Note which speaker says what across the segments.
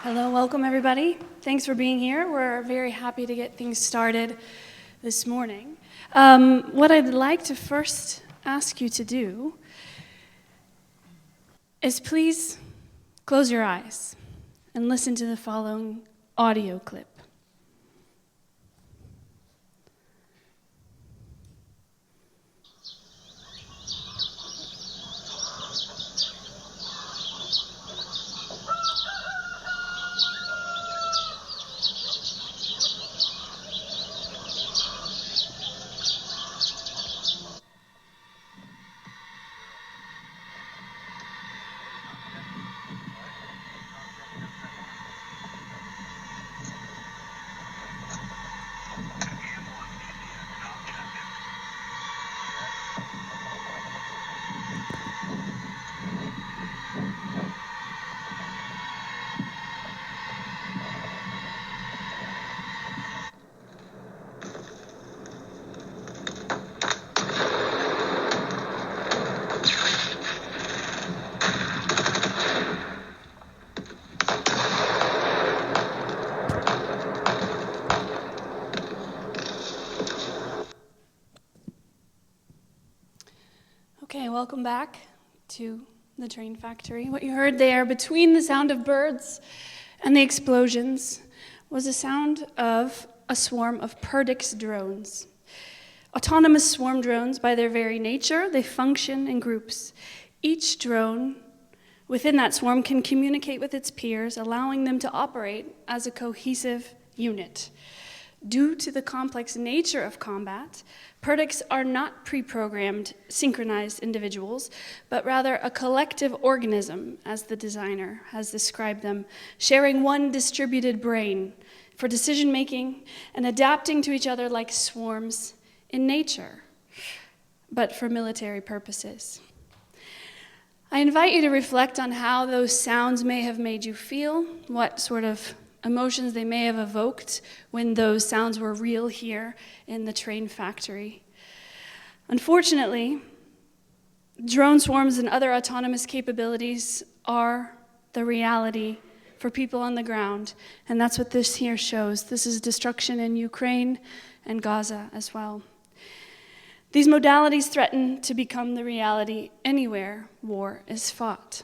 Speaker 1: Hello, welcome everybody. Thanks for being here. We're very happy to get things started this morning. What I'd like to first ask you to do is please close your eyes and listen to the following audio clip. Okay, welcome back to the train factory. What you heard there, between the sound of birds and the explosions, was the sound of a swarm of Perdix drones. Autonomous swarm drones, by their very nature, they function in groups. Each drone within that swarm can communicate with its peers, allowing them to operate as a cohesive unit. Due to the complex nature of combat, Perdix are not pre-programmed, synchronized individuals, but rather a collective organism, as the designer has described them, sharing one distributed brain for decision-making and adapting to each other like swarms in nature, but for military purposes. I invite you to reflect on how those sounds may have made you feel, what sort of emotions they may have evoked when those sounds were real here in the train factory. Unfortunately, drone swarms and other autonomous capabilities are the reality for people on the ground, and that's what this here shows. This is destruction in Ukraine and Gaza as well. These modalities threaten to become the reality anywhere war is fought.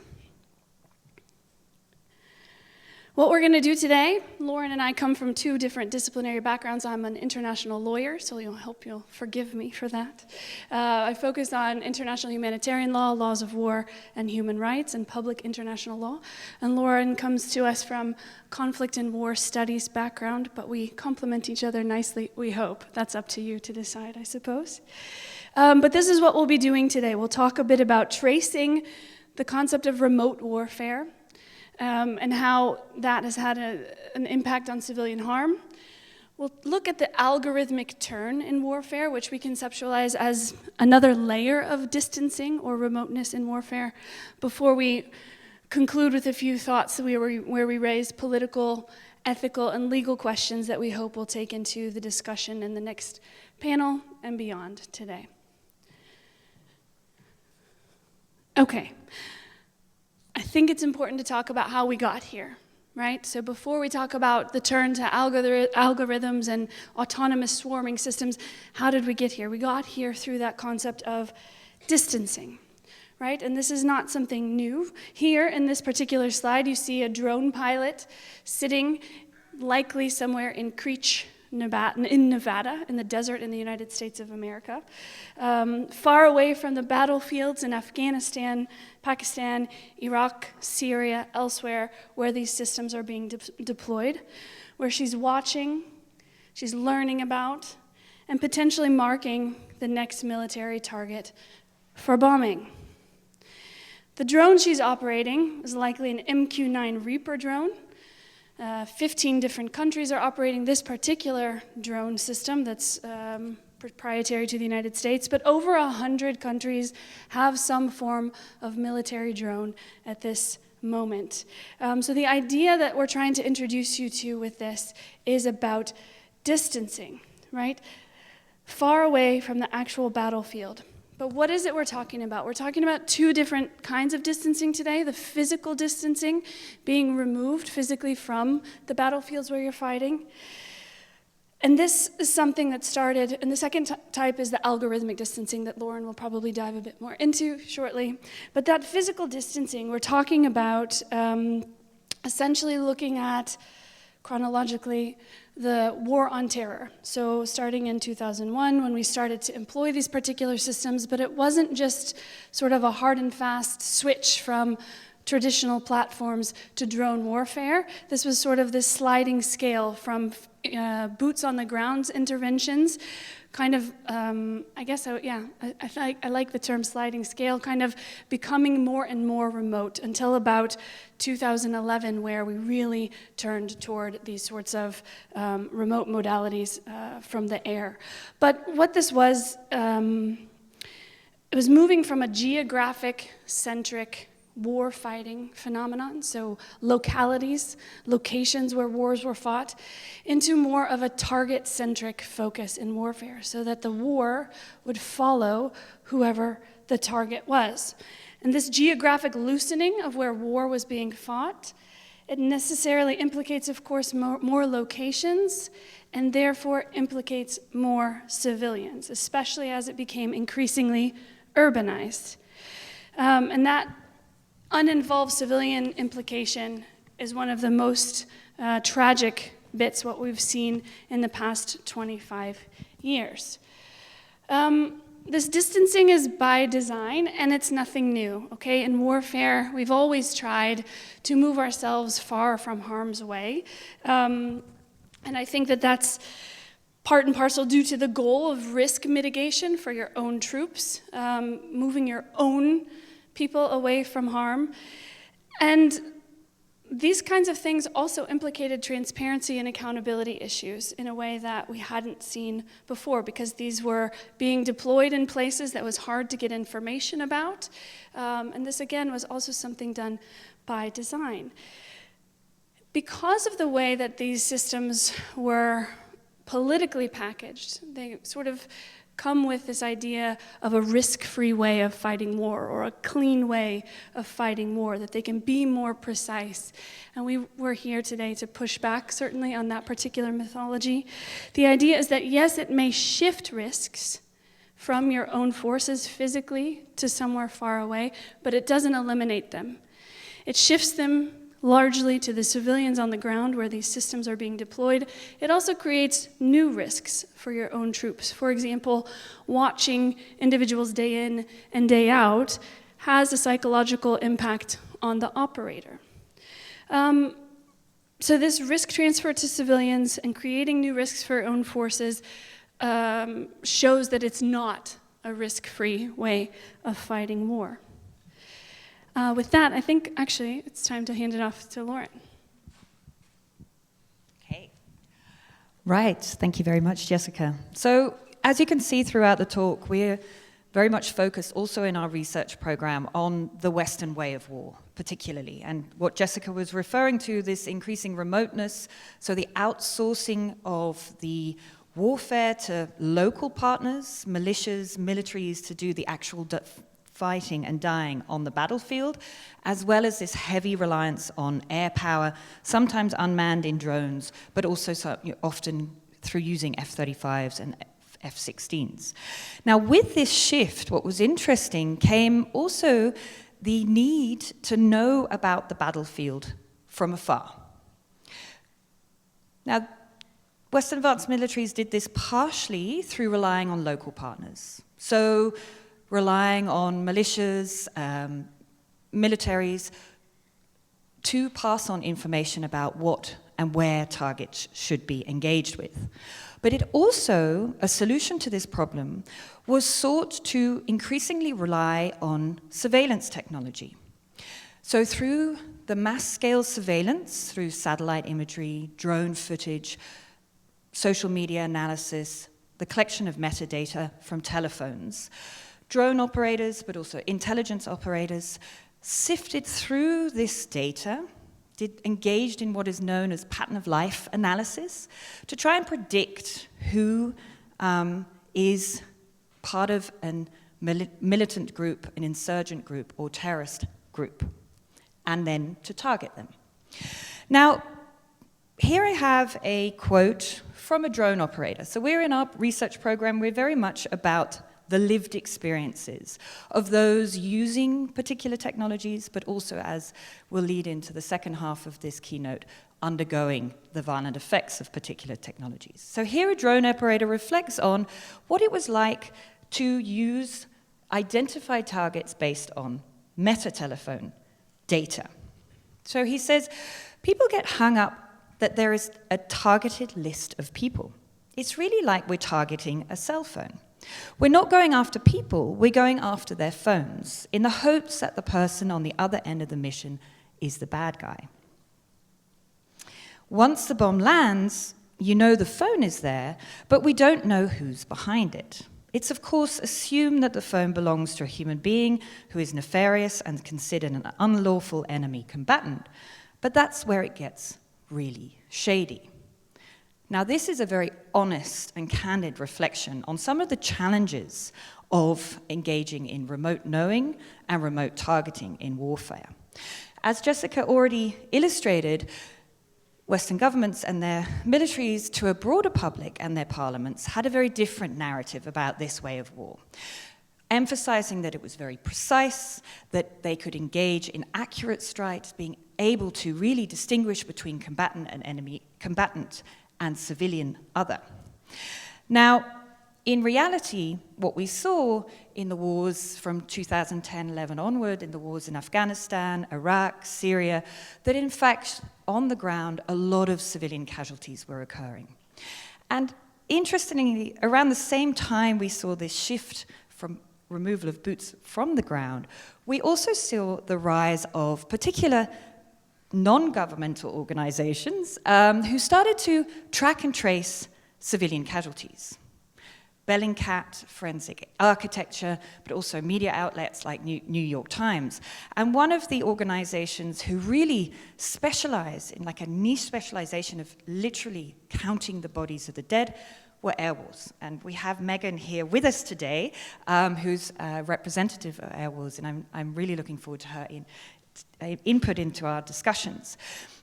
Speaker 1: What we're going to do today, Lauren and I come from two different disciplinary backgrounds. I'm an international lawyer, so you'll forgive me for that. I focus on international humanitarian law, laws of war, and human rights, and public international law. And Lauren comes to us from conflict and war studies background, but we complement each other nicely, we hope. That's up to you to decide, I suppose. But this is what we'll be doing today. We'll talk a bit about tracing the concept of remote warfare, and how that has had an impact on civilian harm. We'll look at the algorithmic turn in warfare, which we conceptualize as another layer of distancing or remoteness in warfare, before we conclude with a few thoughts where we raise political, ethical, and legal questions that we hope will take into the discussion in the next panel and beyond today. Okay. I think it's important to talk about how we got here, right? So before we talk about the turn to algorithms and autonomous swarming systems, how did we get here? We got here through that concept of distancing, right? And this is not something new. Here in this particular slide, you see a drone pilot sitting likely somewhere in Creech, Nevada, in the desert in the United States of America, far away from the battlefields in Afghanistan, Pakistan, Iraq, Syria, elsewhere, where these systems are being deployed, where she's watching, she's learning about, and potentially marking the next military target for bombing. The drone she's operating is likely an MQ-9 Reaper drone. 15 different countries are operating this particular drone system that's proprietary to the United States, but over 100 countries have some form of military drone at this moment. So the idea that we're trying to introduce you to with this is about distancing, right? Far away from the actual battlefield. But what is it we're talking about? We're talking about two different kinds of distancing today. The physical distancing, being removed physically from the battlefields where you're fighting. And this is something that started, and the second type is the algorithmic distancing that Lauren will probably dive a bit more into shortly. But that physical distancing, we're talking about essentially looking at, chronologically, the war on terror. So starting in 2001, when we started to employ these particular systems, but it wasn't just sort of a hard and fast switch from traditional platforms to drone warfare. This was sort of this sliding scale from boots on the ground interventions, kind of, I like the term sliding scale, kind of becoming more and more remote until about 2011, where we really turned toward these sorts of remote modalities from the air. But what this was, it was moving from a geographic-centric war fighting phenomenon, so localities, locations where wars were fought, into more of a target-centric focus in warfare, so that the war would follow whoever the target was. And this geographic loosening of where war was being fought, it necessarily implicates, of course, more locations, and therefore implicates more civilians, especially as it became increasingly urbanized. And that uninvolved civilian implication is one of the most tragic bits, what we've seen in the past 25 years. This distancing is by design, and it's nothing new, okay? In warfare, we've always tried to move ourselves far from harm's way. And I think that that's part and parcel due to the goal of risk mitigation for your own troops, moving your own people away from harm. And these kinds of things also implicated transparency and accountability issues in a way that we hadn't seen before, because these were being deployed in places that was hard to get information about. And this, again, was also something done by design. Because of the way that these systems were politically packaged, they sort of come with this idea of a risk-free way of fighting war, or a clean way of fighting war, that they can be more precise. And we're here today to push back, certainly, on that particular mythology. The idea is that, yes, it may shift risks from your own forces physically to somewhere far away, but it doesn't eliminate them. It shifts them largely to the civilians on the ground where these systems are being deployed. It also creates new risks for your own troops. For example, watching individuals day in and day out has a psychological impact on the operator. So this risk transfer to civilians and creating new risks for your own forces shows that it's not a risk-free way of fighting war. With that, I think, actually, it's time to hand it off to Lauren.
Speaker 2: Okay. Right. Thank you very much, Jessica. So, as you can see throughout the talk, we're very much focused also in our research program on the Western way of war, particularly. And what Jessica was referring to, this increasing remoteness, so the outsourcing of the warfare to local partners, militias, militaries, to do the actual fighting and dying on the battlefield, as well as this heavy reliance on air power, sometimes unmanned in drones, but also often through using F-35s and F-16s. Now, with this shift, what was interesting came also the need to know about the battlefield from afar. Now, Western advanced militaries did this partially through relying on local partners. So, relying on militias, militaries, to pass on information about what and where targets should be engaged with. But it also, a solution to this problem, was sought to increasingly rely on surveillance technology. So through the mass-scale surveillance, through satellite imagery, drone footage, social media analysis, the collection of metadata from telephones, drone operators, but also intelligence operators, sifted through this data, engaged in what is known as pattern of life analysis, to try and predict who is part of a militant group, an insurgent group, or terrorist group, and then to target them. Now, here I have a quote from a drone operator. So we're in our research program, we're very much about the lived experiences of those using particular technologies, but also, as will lead into the second half of this keynote, undergoing the violent effects of particular technologies. So here a drone operator reflects on what it was like to use identified targets based on meta-telephone data. So he says, people get hung up that there is a targeted list of people. It's really like we're targeting a cell phone. We're not going after people, we're going after their phones, in the hopes that the person on the other end of the mission is the bad guy. Once the bomb lands, you know the phone is there, but we don't know who's behind it. It's of course assumed that the phone belongs to a human being who is nefarious and considered an unlawful enemy combatant, but that's where it gets really shady. Now, this is a very honest and candid reflection on some of the challenges of engaging in remote knowing and remote targeting in warfare. As Jessica already illustrated, Western governments and their militaries to a broader public and their parliaments had a very different narrative about this way of war, emphasizing that it was very precise, that they could engage in accurate strikes, being able to really distinguish between combatant and enemy combatant and civilian other. Now, in reality, what we saw in the wars from 2010-11 onward, in the wars in Afghanistan, Iraq, Syria, that in fact, on the ground, a lot of civilian casualties were occurring. And interestingly, around the same time we saw this shift from removal of boots from the ground, we also saw the rise of particular non-governmental organizations who started to track and trace civilian casualties. Bellingcat, Forensic Architecture, but also media outlets like New York Times. And one of the organizations who really specialize in like a niche specialization of literally counting the bodies of the dead were Air Wars. And we have Megan here with us today, who's a representative of Air Wars, and I'm really looking forward to her input into our discussions.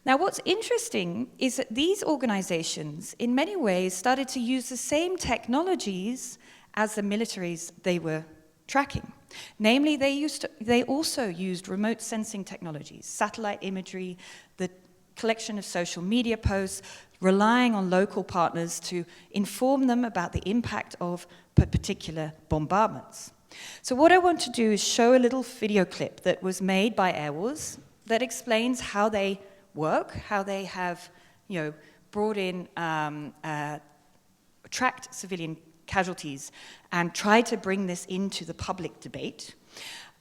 Speaker 2: Now, what's interesting is that these organizations, in many ways, started to use the same technologies as the militaries they were tracking. Namely, they also used remote sensing technologies, satellite imagery, the collection of social media posts, relying on local partners to inform them about the impact of particular bombardments. So what I want to do is show a little video clip that was made by Air Wars that explains how they work, how they have, brought in, tracked civilian casualties and tried to bring this into the public debate.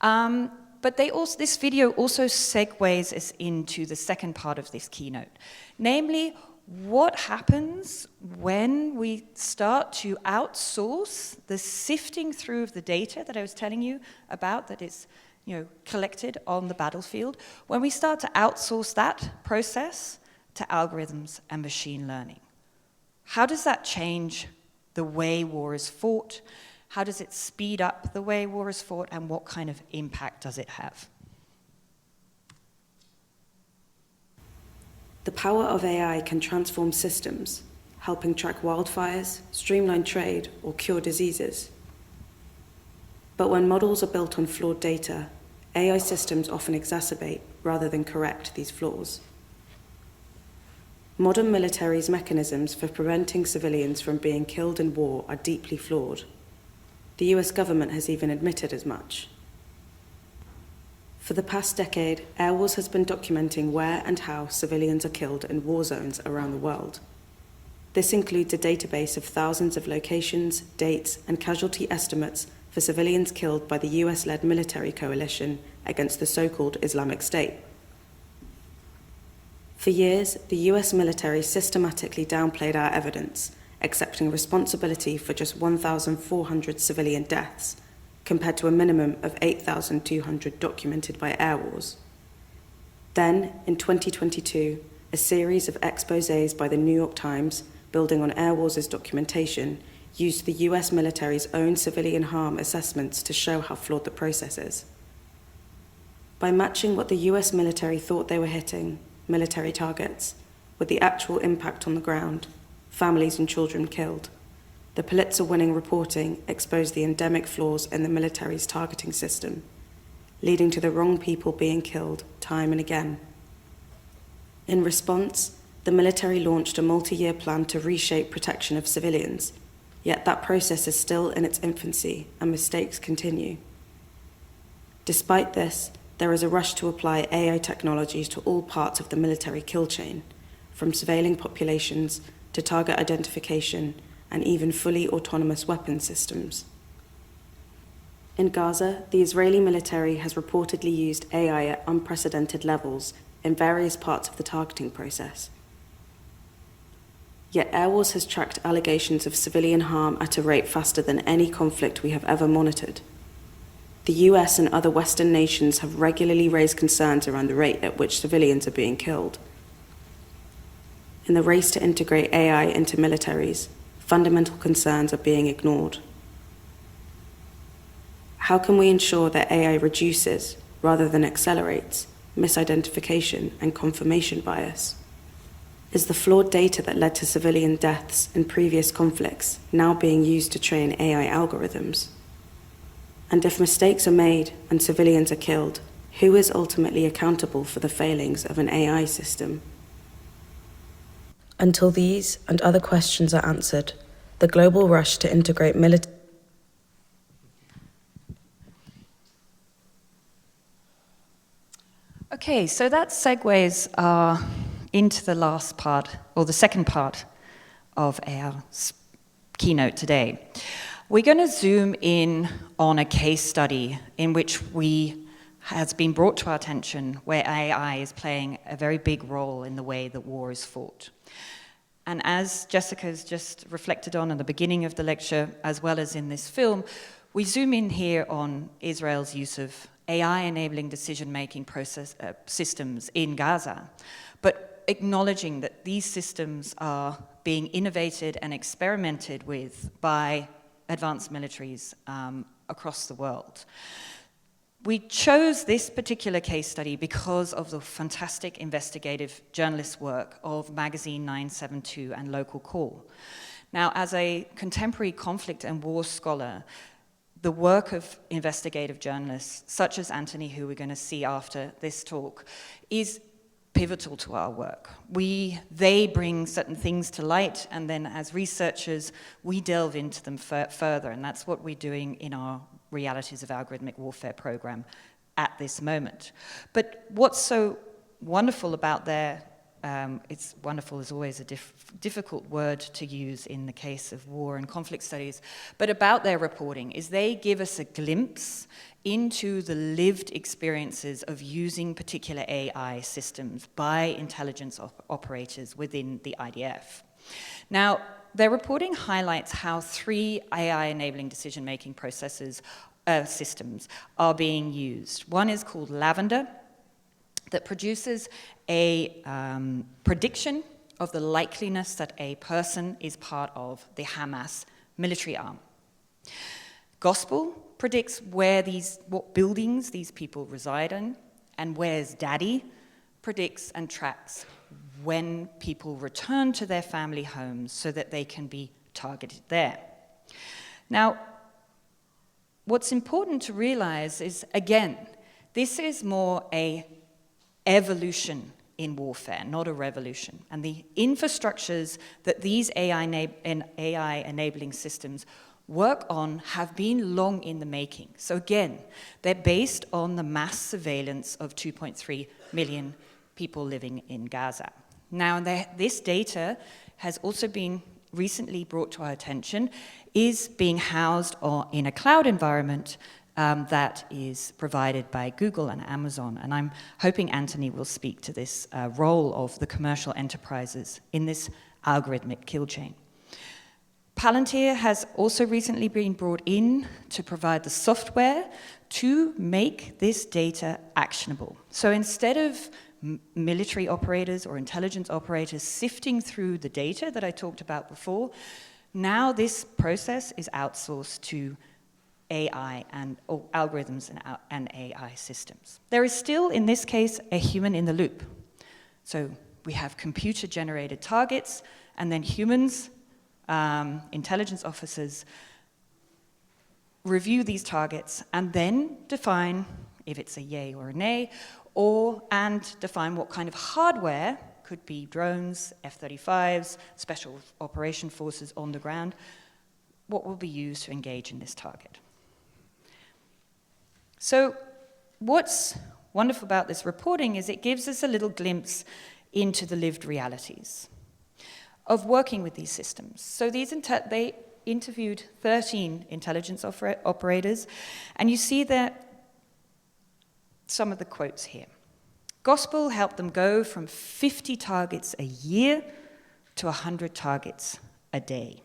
Speaker 2: But this video also segues us into the second part of this keynote, namely, what happens when we start to outsource the sifting through of the data that I was telling you about that is collected on the battlefield, when we start to outsource that process to algorithms and machine learning? How does that change the way war is fought? How does it speed up the way war is fought? And what kind of impact does it have?
Speaker 3: The power of AI can transform systems, helping track wildfires, streamline trade, or cure diseases. But when models are built on flawed data, AI systems often exacerbate rather than correct these flaws. Modern military's mechanisms for preventing civilians from being killed in war are deeply flawed. The US government has even admitted as much. For the past decade, Air Wars has been documenting where and how civilians are killed in war zones around the world. This includes a database of thousands of locations, dates, and casualty estimates for civilians killed by the US-led military coalition against the so-called Islamic State. For years, the US military systematically downplayed our evidence, accepting responsibility for just 1,400 civilian deaths, compared to a minimum of 8,200 documented by Air Wars. Then, in 2022, a series of exposés by the New York Times, building on Air Wars' documentation, used the US military's own civilian harm assessments to show how flawed the process is. By matching what the US military thought they were hitting, military targets, with the actual impact on the ground, families and children killed, the Pulitzer-winning reporting exposed the endemic flaws in the military's targeting system, leading to the wrong people being killed time and again. In response, the military launched a multi-year plan to reshape protection of civilians, yet that process is still in its infancy and mistakes continue. Despite this, there is a rush to apply AI technologies to all parts of the military kill chain, from surveilling populations to target identification and even fully autonomous weapon systems. In Gaza, the Israeli military has reportedly used AI at unprecedented levels in various parts of the targeting process. Yet Air Wars has tracked allegations of civilian harm at a rate faster than any conflict we have ever monitored. The US and other Western nations have regularly raised concerns around the rate at which civilians are being killed. In the race to integrate AI into militaries, fundamental concerns are being ignored. How can we ensure that AI reduces, rather than accelerates, misidentification and confirmation bias? Is the flawed data that led to civilian deaths in previous conflicts now being used to train AI algorithms? And if mistakes are made and civilians are killed, who is ultimately accountable for the failings of an AI system? Until these and other questions are answered, the global rush to integrate military.
Speaker 2: Okay, so that segues into the last part, or the second part of our keynote today. We're going to zoom in on a case study in which has been brought to our attention where AI is playing a very big role in the way that war is fought. And as Jessica's just reflected on at the beginning of the lecture, as well as in this film, we zoom in here on Israel's use of AI-enabling decision-making systems in Gaza, but acknowledging that these systems are being innovated and experimented with by advanced militaries across the world. We chose this particular case study because of the fantastic investigative journalist work of Magazine 972 and Local Call. Now, as a contemporary conflict and war scholar, the work of investigative journalists, such as Antti, who we're going to see after this talk, is pivotal to our work. They bring certain things to light, and then as researchers, we delve into them further, and that's what we're doing in our Realities of Algorithmic Warfare program at this moment. But what's so wonderful about it's wonderful is always a difficult word to use in the case of war and conflict studies, but about their reporting is they give us a glimpse into the lived experiences of using particular AI systems by intelligence operators within the IDF. Now, their reporting highlights how 3 AI-enabling decision-making systems are being used. One is called Lavender, that produces a prediction of the likeliness that a person is part of the Hamas military arm. Gospel predicts what buildings these people reside in, and Where's Daddy predicts and tracks when people return to their family homes so that they can be targeted there. Now, what's important to realize is, again, this is more a evolution in warfare, not a revolution. And the infrastructures that these AI-enabling systems work on have been long in the making. So again, they're based on the mass surveillance of 2.3 million people living in Gaza. Now, this data has also been recently brought to our attention, is being housed in a cloud environment that is provided by Google and Amazon. And I'm hoping Antti will speak to this role of the commercial enterprises in this algorithmic kill chain. Palantir has also recently been brought in to provide the software to make this data actionable. So instead of military operators or intelligence operators sifting through the data that I talked about before, Now this process is outsourced to AI or algorithms and AI systems. There is still, in this case, a human in the loop. So we have computer-generated targets, and then humans, intelligence officers, review these targets and then define if it's a yay or a nay, and define what kind of hardware, could be drones, F-35s, special operation forces on the ground, what will be used to engage in this target. So what's wonderful about this reporting is it gives us a little glimpse into the lived realities of working with these systems. So they interviewed 13 intelligence operators, and you see that some of the quotes here. Gospel helped them go from 50 targets a year to 100 targets a day.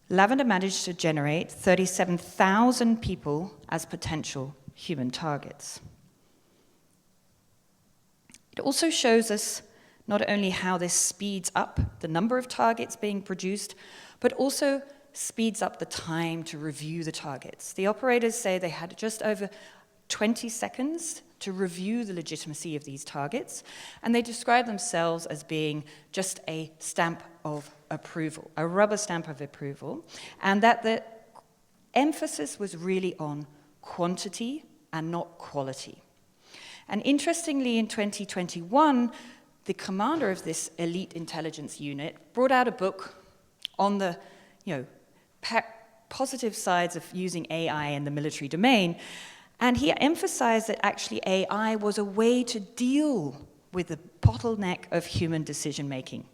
Speaker 2: Lavender managed to generate 37,000 people as potential human targets. It also shows us not only how this speeds up the number of targets being produced, but also speeds up the time to review the targets. The operators say they had just over 20 seconds to review the legitimacy of these targets, and they describe themselves as being just a stamp of approval, a rubber stamp of approval, and that the emphasis was really on quantity and not quality. And interestingly, in 2021, the commander of this elite intelligence unit brought out a book on the positive sides of using AI in the military domain, and he emphasized that actually AI was a way to deal with the bottleneck of human decision-making.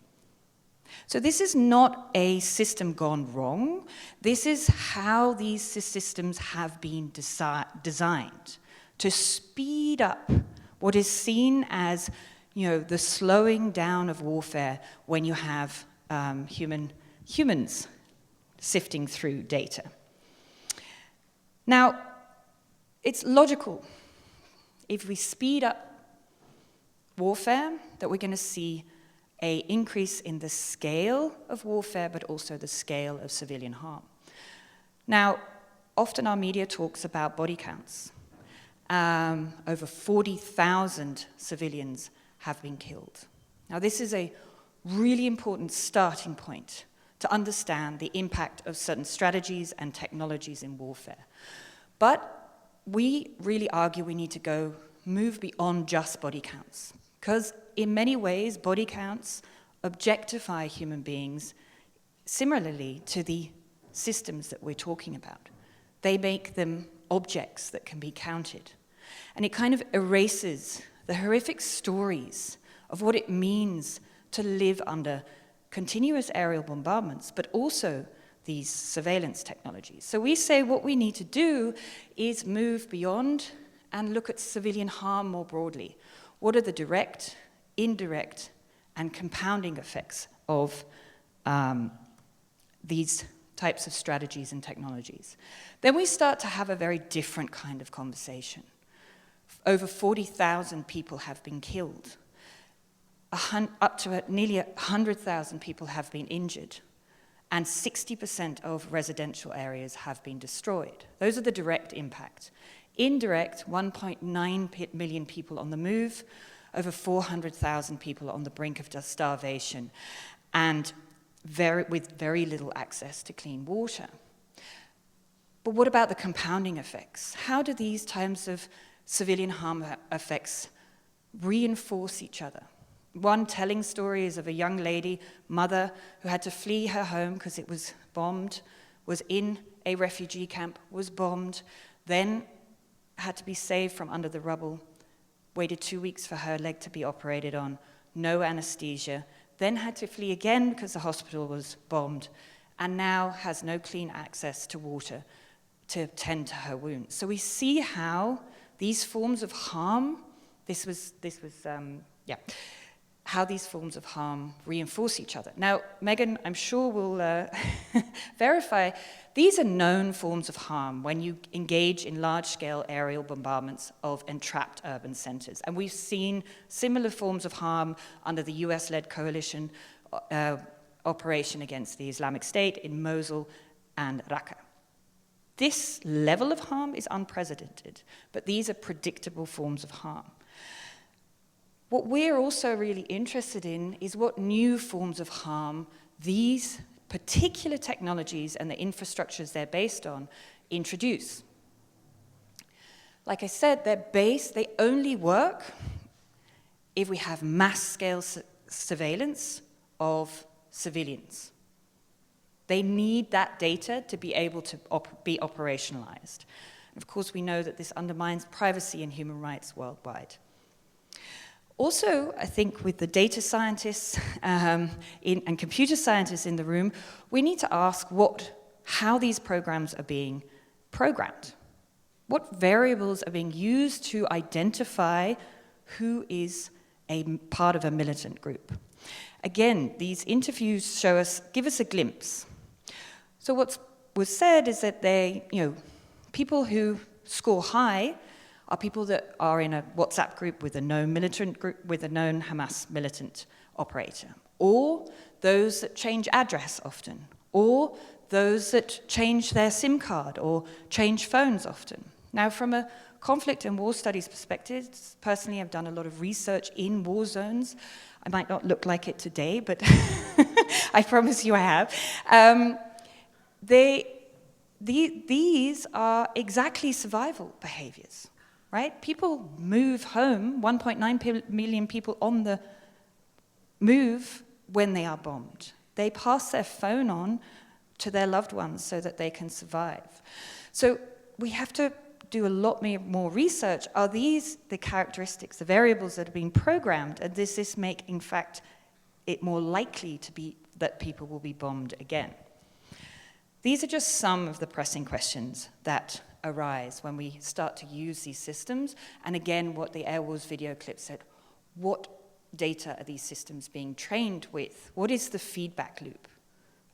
Speaker 2: So this is not a system gone wrong. This is how these systems have been designed to speed up what is seen as the slowing down of warfare when you have humans sifting through data. Now, it's logical, if we speed up warfare, that we're going to see an increase in the scale of warfare, but also the scale of civilian harm. Now, often our media talks about body counts. Over 40,000 civilians have been killed. Now, this is a really important starting point to understand the impact of certain strategies and technologies in warfare. But we really argue we need to move beyond just body counts, because in many ways, body counts objectify human beings similarly to the systems that we're talking about. They make them objects that can be counted. And it kind of erases the horrific stories of what it means to live under continuous aerial bombardments, but also these surveillance technologies. So we say what we need to do is move beyond and look at civilian harm more broadly. What are the direct, indirect, and compounding effects of these types of strategies and technologies? Then we start to have a very different kind of conversation. Over 40,000 people have been killed. Up to nearly 100,000 people have been injured. And 60% of residential areas have been destroyed. Those are the direct impact. Indirect, 1.9 million people on the move, over 400,000 people on the brink of starvation, and with very little access to clean water. But what about the compounding effects? How do these types of civilian harm effects reinforce each other? One telling story is of a young lady, mother, who had to flee her home because it was bombed, was in a refugee camp, was bombed, then had to be saved from under the rubble, waited 2 weeks for her leg to be operated on, no anesthesia, then had to flee again because the hospital was bombed, and now has no clean access to water to tend to her wounds. So we see how these forms of harm, how these forms of harm reinforce each other. Now, Megan, I'm sure will verify, these are known forms of harm when you engage in large-scale aerial bombardments of entrapped urban centers. And we've seen similar forms of harm under the US-led coalition operation against the Islamic State in Mosul and Raqqa. This level of harm is unprecedented, but these are predictable forms of harm. What we're also really interested in is what new forms of harm these particular technologies and the infrastructures they're based on introduce. Like I said, they only work if we have mass-scale surveillance of civilians. They need that data to be able to be operationalized. And of course, we know that this undermines privacy and human rights worldwide. Also, I think with the data scientists and computer scientists in the room, we need to ask how these programs are being programmed. What variables are being used to identify who is a part of a militant group? Again, these interviews give us a glimpse. So what was said is that people who score high are people that are in a WhatsApp group with a known militant group, with a known Hamas militant operator, or those that change address often, or those that change their SIM card or change phones often. Now, from a conflict and war studies perspective, personally, I've done a lot of research in war zones. I might not look like it today, but I promise you I have. These are exactly survival behaviors, right? People move home, 1.9 million people on the move when they are bombed. They pass their phone on to their loved ones so that they can survive. So we have to do a lot more research. Are these the characteristics, the variables that have been programmed, and does this make, in fact, it more likely to be that people will be bombed again? These are just some of the pressing questions that arise when we start to use these systems. And again, what the Air Wars video clip said, what data are these systems being trained with? What is the feedback loop?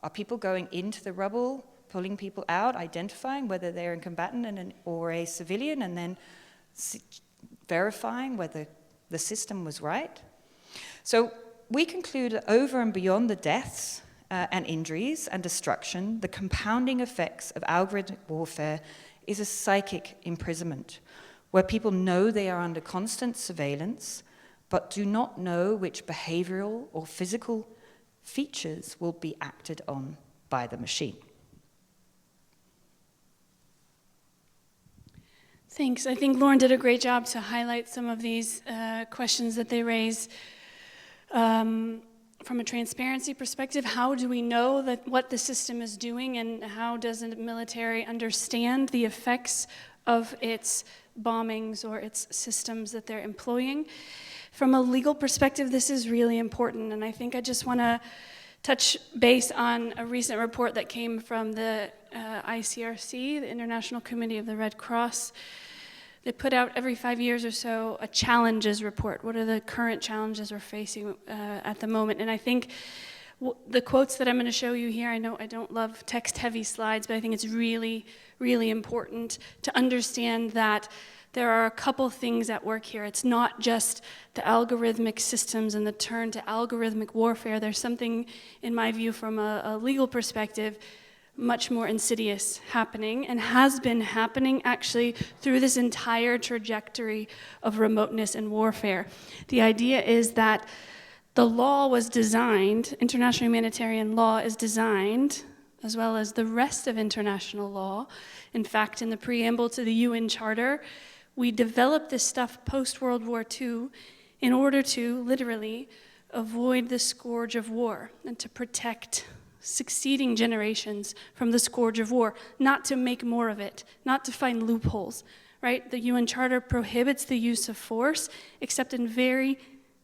Speaker 2: Are people going into the rubble, pulling people out, identifying whether they're a combatant or a civilian, and then verifying whether the system was right? So we conclude that over and beyond the deaths and injuries and destruction, the compounding effects of algorithmic warfare is a psychic imprisonment, where people know they are under constant surveillance, but do not know which behavioral or physical features will be acted on by the machine.
Speaker 1: Thanks. I think Lauren did a great job to highlight some of these questions that they raise. From a transparency perspective, how do we know that what the system is doing, and how does the military understand the effects of its bombings or its systems that they're employing? From a legal perspective, this is really important, and I think I just want to touch base on a recent report that came from the ICRC, the International Committee of the Red Cross. They put out every 5 years or so a challenges report. What are the current challenges we're facing at the moment? And I think the quotes that I'm going to show you here, I know I don't love text-heavy slides, but I think it's really, really important to understand that there are a couple things at work here. It's not just the algorithmic systems and the turn to algorithmic warfare. There's something, in my view, from a legal perspective, much more insidious happening, and has been happening actually through this entire trajectory of remoteness and warfare. The idea is that the law was designed, international humanitarian law is designed, as well as the rest of international law. In fact, in the preamble to the UN Charter, we developed this stuff post-World War II in order to literally avoid the scourge of war and to protect succeeding generations from the scourge of war, not to make more of it, not to find loopholes, right? The UN Charter prohibits the use of force, except in very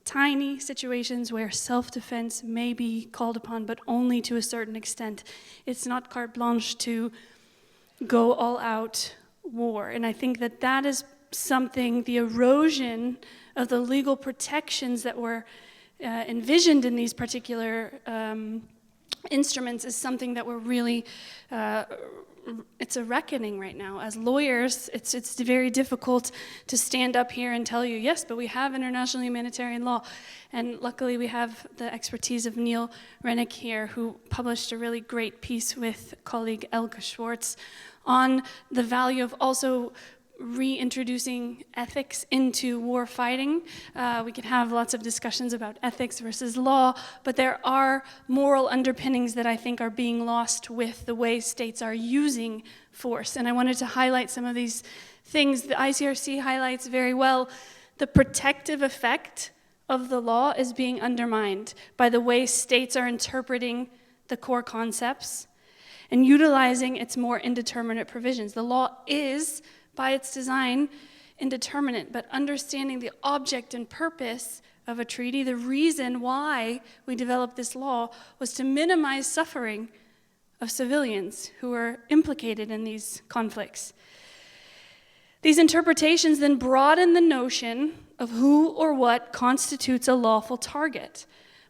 Speaker 1: tiny situations where self-defense may be called upon, but only to a certain extent. It's not carte blanche to go all out war. And I think that that is something, the erosion of the legal protections that were envisioned in these particular instruments is something that we're really it's a reckoning right now. As lawyers, it's very difficult to stand up here and tell you, yes, but we have international humanitarian law. And luckily we have the expertise of Neil Rennick here, who published a really great piece with colleague Elke Schwartz on the value of also reintroducing ethics into war fighting. We can have lots of discussions about ethics versus law, but there are moral underpinnings that I think are being lost with the way states are using force. And I wanted to highlight some of these things. The ICRC highlights very well the protective effect of the law is being undermined by the way states are interpreting the core concepts and utilizing its more indeterminate provisions. The law is, by its design, indeterminate, but understanding the object and purpose of a treaty, the reason why we developed this law was to minimize suffering of civilians who were implicated in these conflicts. These interpretations then broaden the notion of who or what constitutes a lawful target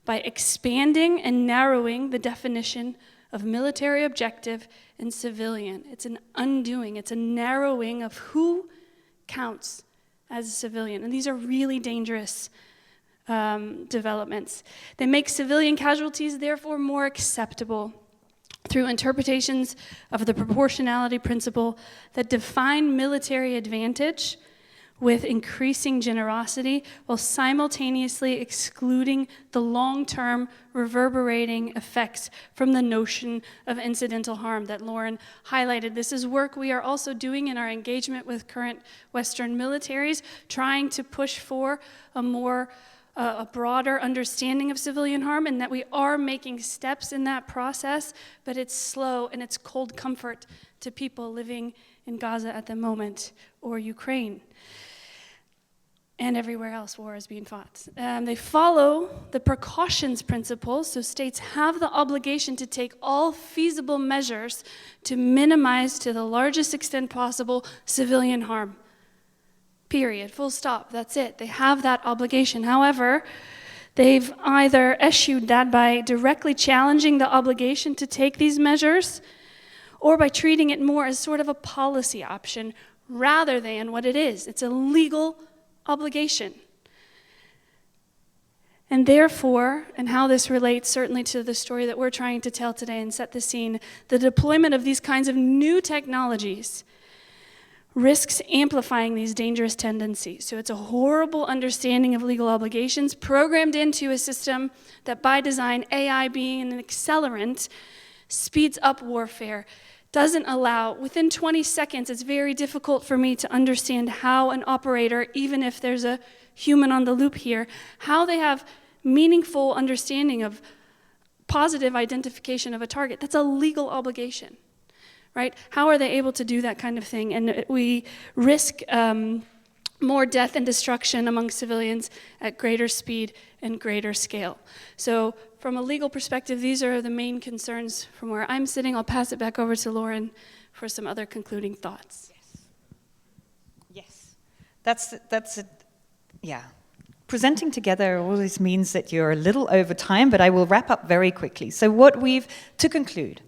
Speaker 1: by expanding and narrowing the definition of military objective and civilian. It's an undoing, it's a narrowing of who counts as a civilian. And these are really dangerous developments. They make civilian casualties, therefore, more acceptable through interpretations of the proportionality principle that define military advantage with increasing generosity while simultaneously excluding the long-term reverberating effects from the notion of incidental harm that Lauren highlighted. This is work we are also doing in our engagement with current Western militaries, trying to push for a broader understanding of civilian harm, and that we are making steps in that process, but it's slow and it's cold comfort to people living in Gaza at the moment, or Ukraine. And everywhere else war is being fought. They follow the precautions principle, so states have the obligation to take all feasible measures to minimize to the largest extent possible civilian harm. Period, full stop, that's it. They have that obligation. However, they've either eschewed that by directly challenging the obligation to take these measures, or by treating it more as sort of a policy option rather than what it is. It's a legal obligation. And therefore, and how this relates certainly to the story that we're trying to tell today and set the scene, the deployment of these kinds of new technologies risks amplifying these dangerous tendencies. So it's a horrible understanding of legal obligations programmed into a system that by design, AI being an accelerant, speeds up warfare, doesn't allow, within 20 seconds, it's very difficult for me to understand how an operator, even if there's a human on the loop here, how they have meaningful understanding of positive identification of a target. That's a legal obligation, right? How are they able to do that kind of thing? And we risk more death and destruction among civilians at greater speed and greater scale. So from a legal perspective, these are the main concerns from where I'm sitting. I'll pass it back over to Lauren for some other concluding thoughts.
Speaker 2: Yes. That's it. Yeah. Presenting together always means that you're a little over time, but I will wrap up very quickly. So to conclude,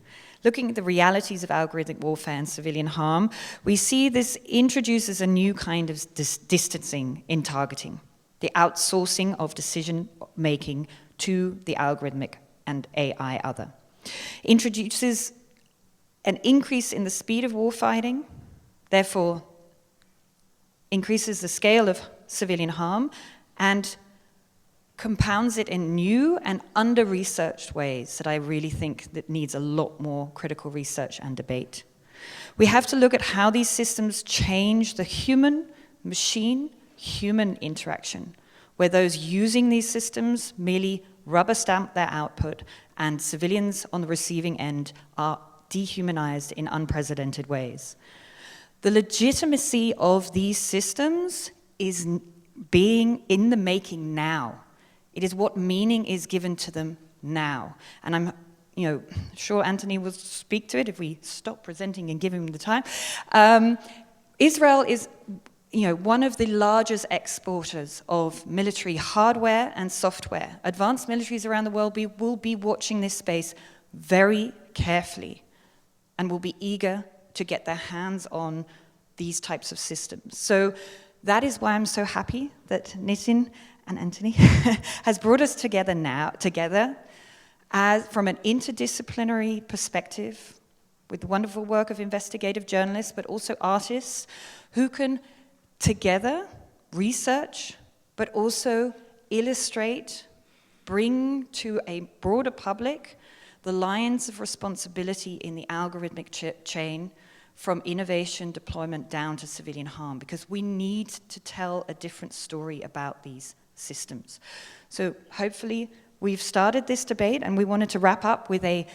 Speaker 2: looking at the realities of algorithmic warfare and civilian harm, we see this introduces a new kind of distancing in targeting, the outsourcing of decision-making to the algorithmic and AI other. Introduces an increase in the speed of warfighting, therefore increases the scale of civilian harm, and compounds it in new and under-researched ways that I really think that needs a lot more critical research and debate. We have to look at how these systems change the human-machine-human interaction, where those using these systems merely rubber stamp their output and civilians on the receiving end are dehumanized in unprecedented ways. The legitimacy of these systems is being in the making now. It is what meaning is given to them now. And I'm sure Anthony will speak to it if we stop presenting and give him the time. Israel is one of the largest exporters of military hardware and software. Advanced militaries around the world will be watching this space very carefully and will be eager to get their hands on these types of systems. So that is why I'm so happy that Nitin and Anthony has brought us together as from an interdisciplinary perspective, with the wonderful work of investigative journalists, but also artists who can together research, but also illustrate, bring to a broader public the lines of responsibility in the algorithmic chain from innovation, deployment down to civilian harm, because we need to tell a different story about these systems. So hopefully we've started this debate, and we wanted to wrap up with a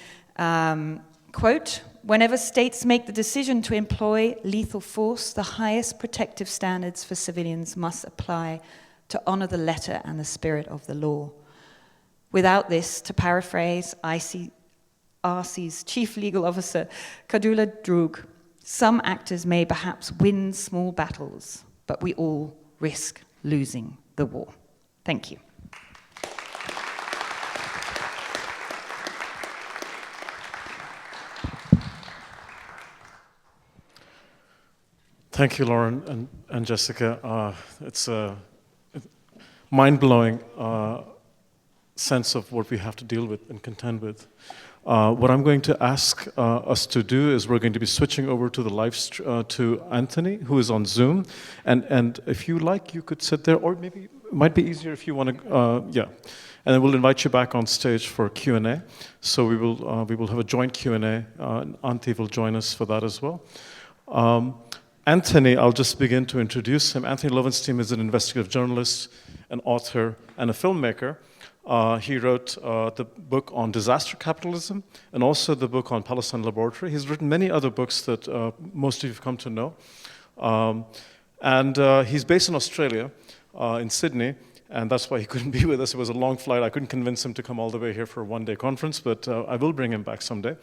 Speaker 2: quote: "Whenever states make the decision to employ lethal force, the highest protective standards for civilians must apply to honor the letter and the spirit of the law. Without this, to paraphrase ICRC's chief legal officer, Kadula Droog, some actors may perhaps win small battles, but we all risk losing the war." Thank you.
Speaker 4: Thank you, Lauren and Jessica. It's a mind-blowing sense of what we have to deal with and contend with. What I'm going to ask us to do is we're going to be switching over to the to Anthony, who is on Zoom. And if you like, you could sit there, or maybe it might be easier if you want to, yeah. And then we'll invite you back on stage for Q&A. So we will have a joint Q&A. Antti will join us for that as well. Anthony, I'll just begin to introduce him. Anthony Lowenstein is an investigative journalist, an author, and a filmmaker. He wrote the book on disaster capitalism and also the book on Palestine Laboratory. He's written many other books that most of you have come to know. And he's based in Australia, in Sydney, and that's why he couldn't be with us. It was a long flight. I couldn't convince him to come all the way here for a one-day conference, but I will bring him back someday.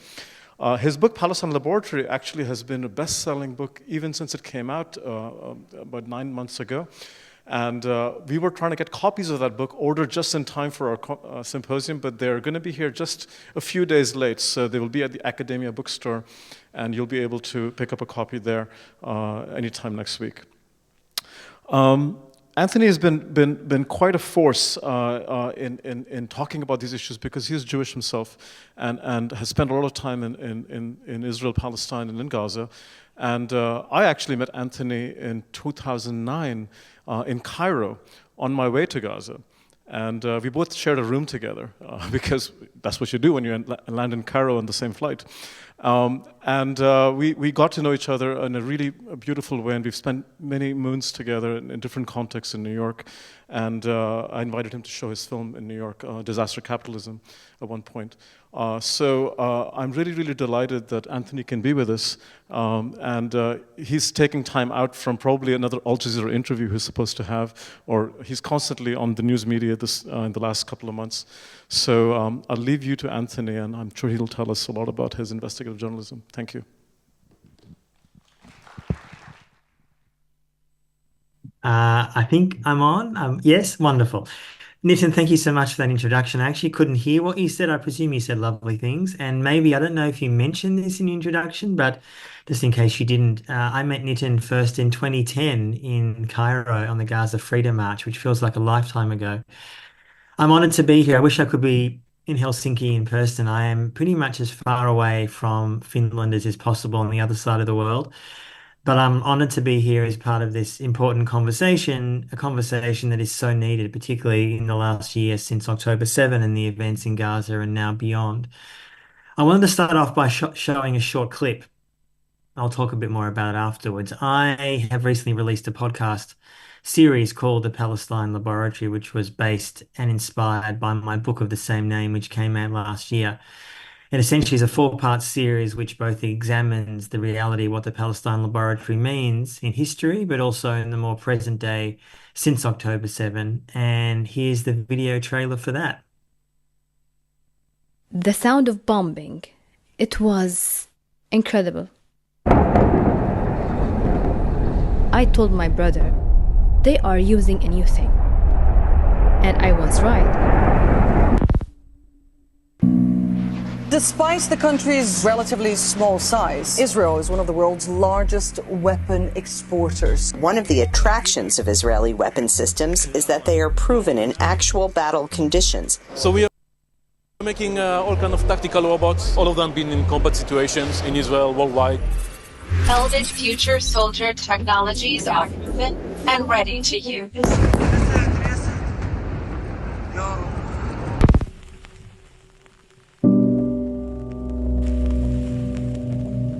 Speaker 4: His book, Palestine Laboratory, actually has been a best-selling book even since it came out about 9 months ago. And we were trying to get copies of that book ordered just in time for our symposium, but they're going to be here just a few days late. So they will be at the Academia bookstore, and you'll be able to pick up a copy there anytime next week. Anthony has been quite a force in talking about these issues because he is Jewish himself and has spent a lot of time in Israel, Palestine, and in Gaza. And I actually met Anthony in 2009 in Cairo on my way to Gaza. And we both shared a room together because that's what you do when you land in Cairo on the same flight. We got to know each other in a really beautiful way, and we've spent many moons together in different contexts in New York. And I invited him to show his film in New York, Disaster Capitalism, at one point. So I'm really, really delighted that Anthony can be with us. He's taking time out from probably another Al Jazeera interview he's supposed to have, or he's constantly on the news media in the last couple of months. So I'll leave you to Anthony, and I'm sure he'll tell us a lot about his investigative journalism. Thank you.
Speaker 5: I think I'm on. Yes, wonderful. Nitin, thank you so much for that introduction. I actually couldn't hear what you said. I presume you said lovely things. And maybe, I don't know if you mentioned this in the introduction, but just in case you didn't, I met Nitin first in 2010 in Cairo on the Gaza Freedom March, which feels like a lifetime ago. I'm honored to be here. I wish I could be in Helsinki in person. I am pretty much as far away from Finland as is possible on the other side of the world. But I'm honored to be here as part of this important conversation, a conversation that is so needed, particularly in the last year since October 7 and the events in Gaza and now beyond. I wanted to start off by showing a short clip. I'll talk a bit more about it afterwards. I have recently released a podcast series called The Palestine Laboratory, which was based and inspired by my book of the same name, which came out last year. It essentially is a 4-part series which both examines the reality of what the Palestine Laboratory means in history, but also in the more present day since October 7. And here's the video trailer for that.
Speaker 6: The sound of bombing, it was incredible. I told my brother, they are using a new thing. And I was right.
Speaker 7: Despite the country's relatively small size, Israel is one of the world's largest weapon exporters.
Speaker 8: One of the attractions of Israeli weapon systems is that they are proven in actual battle conditions.
Speaker 9: So we are making all kinds of tactical robots. All of them been in combat situations in Israel, worldwide.
Speaker 10: Elded future soldier technologies are proven and ready to use.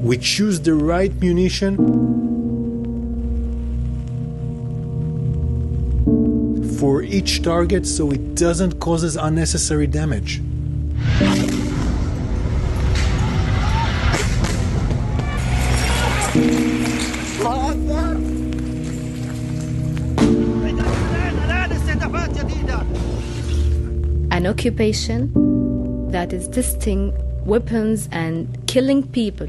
Speaker 11: We choose the right munition for each target so it doesn't cause us unnecessary damage.
Speaker 6: An occupation that is testing weapons and killing people.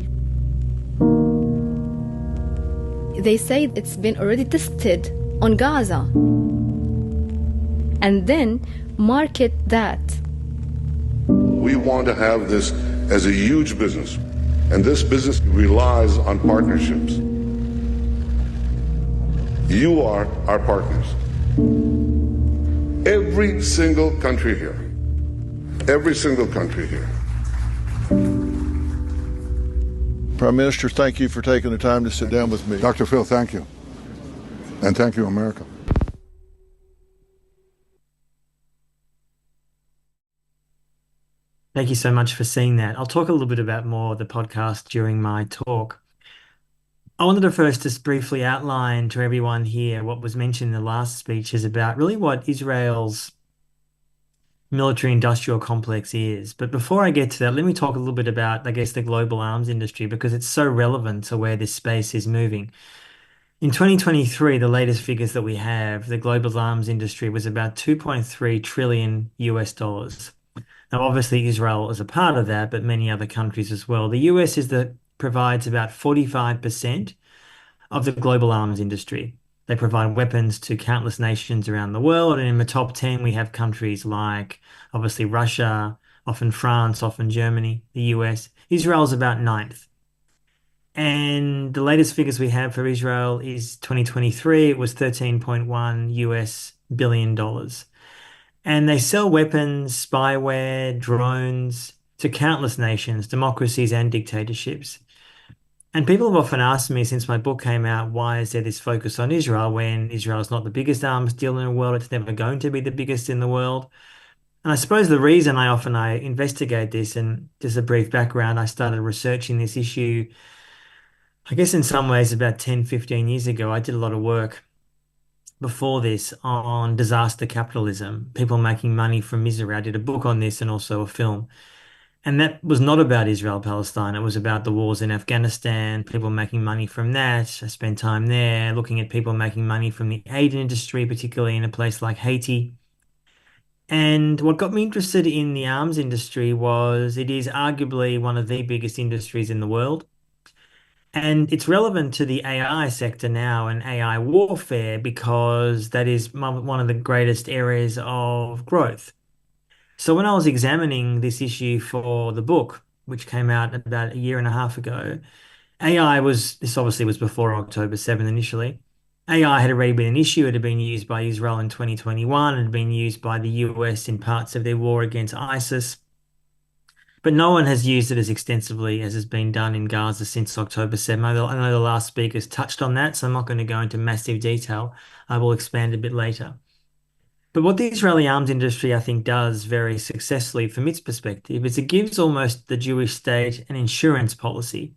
Speaker 6: They say it's been already tested on Gaza. And then market that.
Speaker 12: We want to have this as a huge business, and this business relies on partnerships. You are our partners. Every single country here. Every single country here.
Speaker 13: Prime Minister, thank you for taking the time to sit down with me.
Speaker 12: Dr. Phil, thank you. And thank you, America.
Speaker 5: Thank you so much for seeing that. I'll talk a little bit about more the podcast during my talk. I wanted to first just briefly outline to everyone here what was mentioned in the last speech is about really what Israel's military industrial complex is. But before I get to that, let me talk a little bit about, I guess, the global arms industry, because it's so relevant to where this space is moving. In 2023, the latest figures that we have, the global arms industry was about 2.3 trillion US dollars. Now, obviously, Israel is a part of that, but many other countries as well. The US provides about 45% of the global arms industry. They provide weapons to countless nations around the world. And in the top 10, we have countries like, obviously, Russia, often France, often Germany, the US. Israel's about ninth. And the latest figures we have for Israel is 2023. It was 13.1 US billion dollars. And they sell weapons, spyware, drones to countless nations, democracies and dictatorships. And people have often asked me since my book came out, why is there this focus on Israel when Israel is not the biggest arms dealer in the world? It's never going to be the biggest in the world. And I suppose the reason I investigate this, and just a brief background, I started researching this issue, I guess in some ways about 10, 15 years ago. I did a lot of work before this on disaster capitalism, people making money from misery. I did a book on this and also a film. And that was not about Israel-Palestine. It was about the wars in Afghanistan, people making money from that. I spent time there looking at people making money from the aid industry, particularly in a place like Haiti. And what got me interested in the arms industry was it is arguably one of the biggest industries in the world. And it's relevant to the AI sector now and AI warfare because that is one of the greatest areas of growth. So when I was examining this issue for the book, which came out about a year and a half ago, this obviously was before October 7 initially. AI had already been an issue. It had been used by Israel in 2021. It had been used by the US in parts of their war against ISIS. But no one has used it as extensively as has been done in Gaza since October 7. I know the last speakers touched on that, so I'm not going to go into massive detail. I will expand a bit later. But what the Israeli arms industry, I think, does very successfully from its perspective is it gives almost the Jewish state an insurance policy.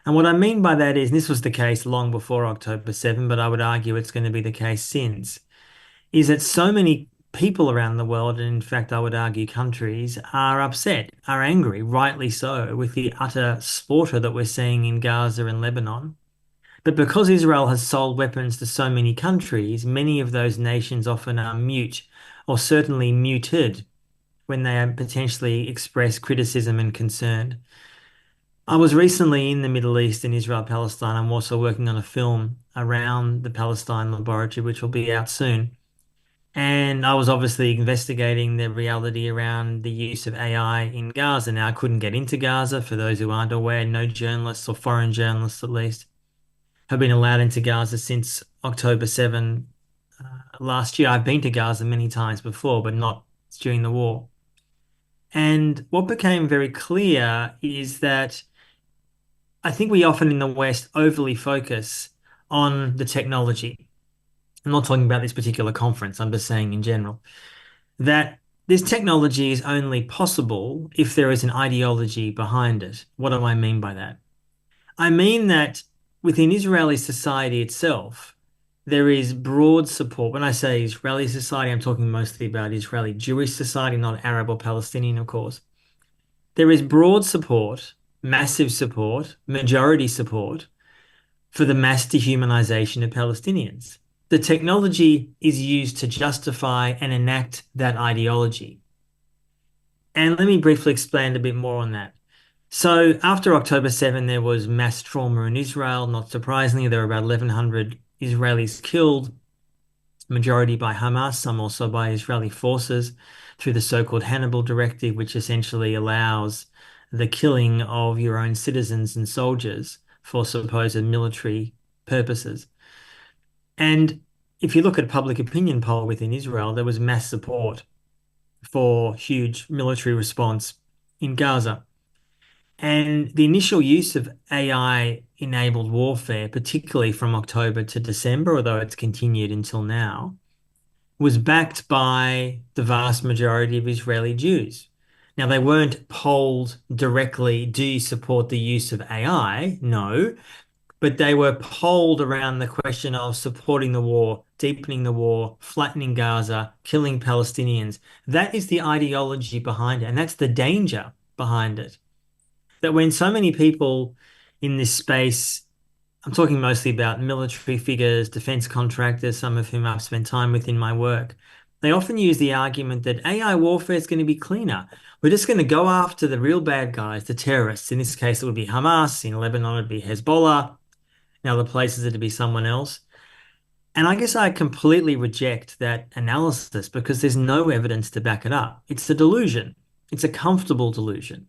Speaker 5: And what I mean by that is, and this was the case long before October 7, but I would argue it's going to be the case since, is that so many people around the world, and in fact, I would argue countries, are upset, are angry, rightly so, with the utter slaughter that we're seeing in Gaza and Lebanon. But because Israel has sold weapons to so many countries, many of those nations often are mute, or certainly muted, when they potentially express criticism and concern. I was recently in the Middle East in Israel, Palestine. I'm also working on a film around the Palestine laboratory, which will be out soon. And I was obviously investigating the reality around the use of AI in Gaza. Now, I couldn't get into Gaza. For those who aren't aware, no journalists, or foreign journalists at least, have been allowed into Gaza since October 7 last year. I've been to Gaza many times before, but not during the war. And what became very clear is that I think we often in the West overly focus on the technology. I'm not talking about this particular conference, I'm just saying in general, that this technology is only possible if there is an ideology behind it. What do I mean by that? I mean that within Israeli society itself, there is broad support. When I say Israeli society, I'm talking mostly about Israeli Jewish society, not Arab or Palestinian, of course. There is broad support, massive support, majority support for the mass dehumanization of Palestinians. The technology is used to justify and enact that ideology. And let me briefly expand a bit more on that. So after October 7, there was mass trauma in Israel. Not surprisingly, there were about 1,100 Israelis killed, majority by Hamas, some also by Israeli forces, through the so-called Hannibal Directive, which essentially allows the killing of your own citizens and soldiers for supposed military purposes. And if you look at a public opinion poll within Israel, there was mass support for huge military response in Gaza. And the initial use of AI-enabled warfare, particularly from October to December, although it's continued until now, was backed by the vast majority of Israeli Jews. Now, they weren't polled directly, do you support the use of AI? No, but they were polled around the question of supporting the war, deepening the war, flattening Gaza, killing Palestinians. That is the ideology behind it, and that's the danger behind it. That when so many people in this space, I'm talking mostly about military figures, defense contractors, some of whom I've spent time with in my work, they often use the argument that AI warfare is going to be cleaner. We're just going to go after the real bad guys, the terrorists. In this case, it would be Hamas. In Lebanon, it would be Hezbollah. In other places, it would be someone else. And I guess I completely reject that analysis because there's no evidence to back it up. It's a delusion. It's a comfortable delusion.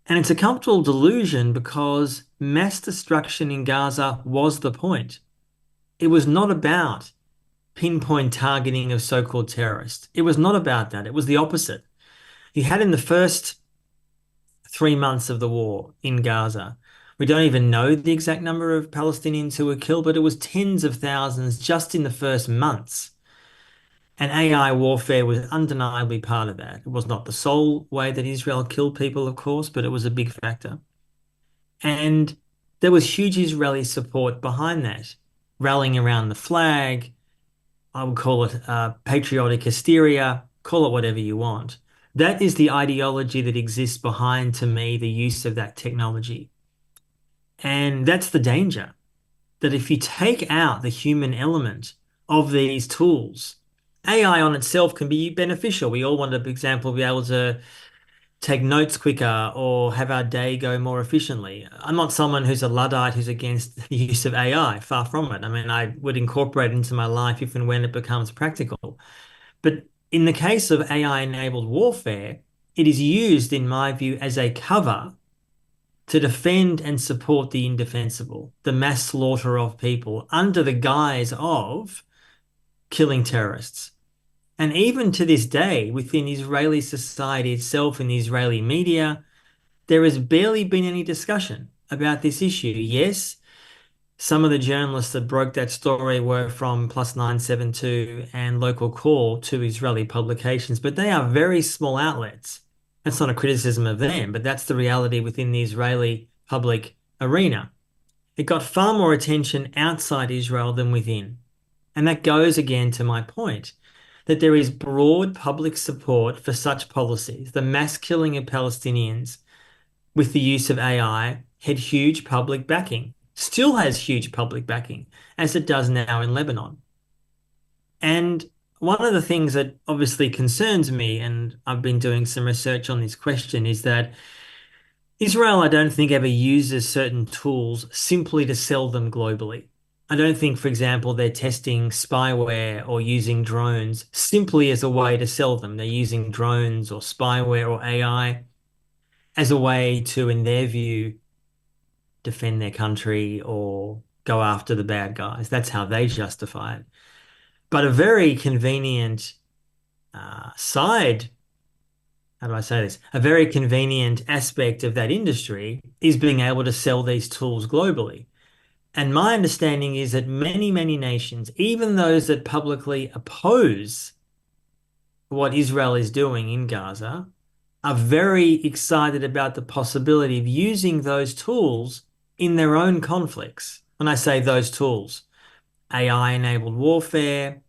Speaker 5: And it's a comfortable delusion because mass destruction in Gaza was the point. It was not about pinpoint targeting of so-called terrorists. It was not about that. It was the opposite. You had in the first 3 months of the war in Gaza, we don't even know the exact number of Palestinians who were killed, but it was tens of thousands just in the first months. And AI warfare was undeniably part of that. It was not the sole way that Israel killed people, of course, but it was a big factor. And there was huge Israeli support behind that, rallying around the flag. I would call it patriotic hysteria, call it whatever you want. That is the ideology that exists behind, to me, the use of that technology. And that's the danger, that if you take out the human element of these tools, AI on itself can be beneficial. We all want, for example, be able to take notes quicker or have our day go more efficiently. I'm not someone who's a Luddite who's against the use of AI, far from it. I mean, I would incorporate it into my life if and when it becomes practical. But in the case of AI-enabled warfare, it is used, in my view, as a cover to defend and support the indefensible, the mass slaughter of people under the guise of killing terrorists. And even to this day, within Israeli society itself, in the Israeli media, there has barely been any discussion about this issue. Yes, some of the journalists that broke that story were from Plus 972 and Local Call, two Israeli publications, but they are very small outlets. That's not a criticism of them, but that's the reality within the Israeli public arena. It got far more attention outside Israel than within. And that goes again to my point, that there is broad public support for such policies. The mass killing of Palestinians with the use of AI had huge public backing, still has huge public backing, as it does now in Lebanon. And one of the things that obviously concerns me, and I've been doing some research on this question, is that Israel, I don't think, ever uses certain tools simply to sell them globally. I don't think, for example, they're testing spyware or using drones simply as a way to sell them. They're using drones or spyware or AI as a way to, in their view, defend their country or go after the bad guys. That's how they justify it. But a very convenient side, how do I say this? A very convenient aspect of that industry is being able to sell these tools globally. And my understanding is that many, many nations, even those that publicly oppose what Israel is doing in Gaza, are very excited about the possibility of using those tools in their own conflicts. When I say those tools, AI-enabled warfare,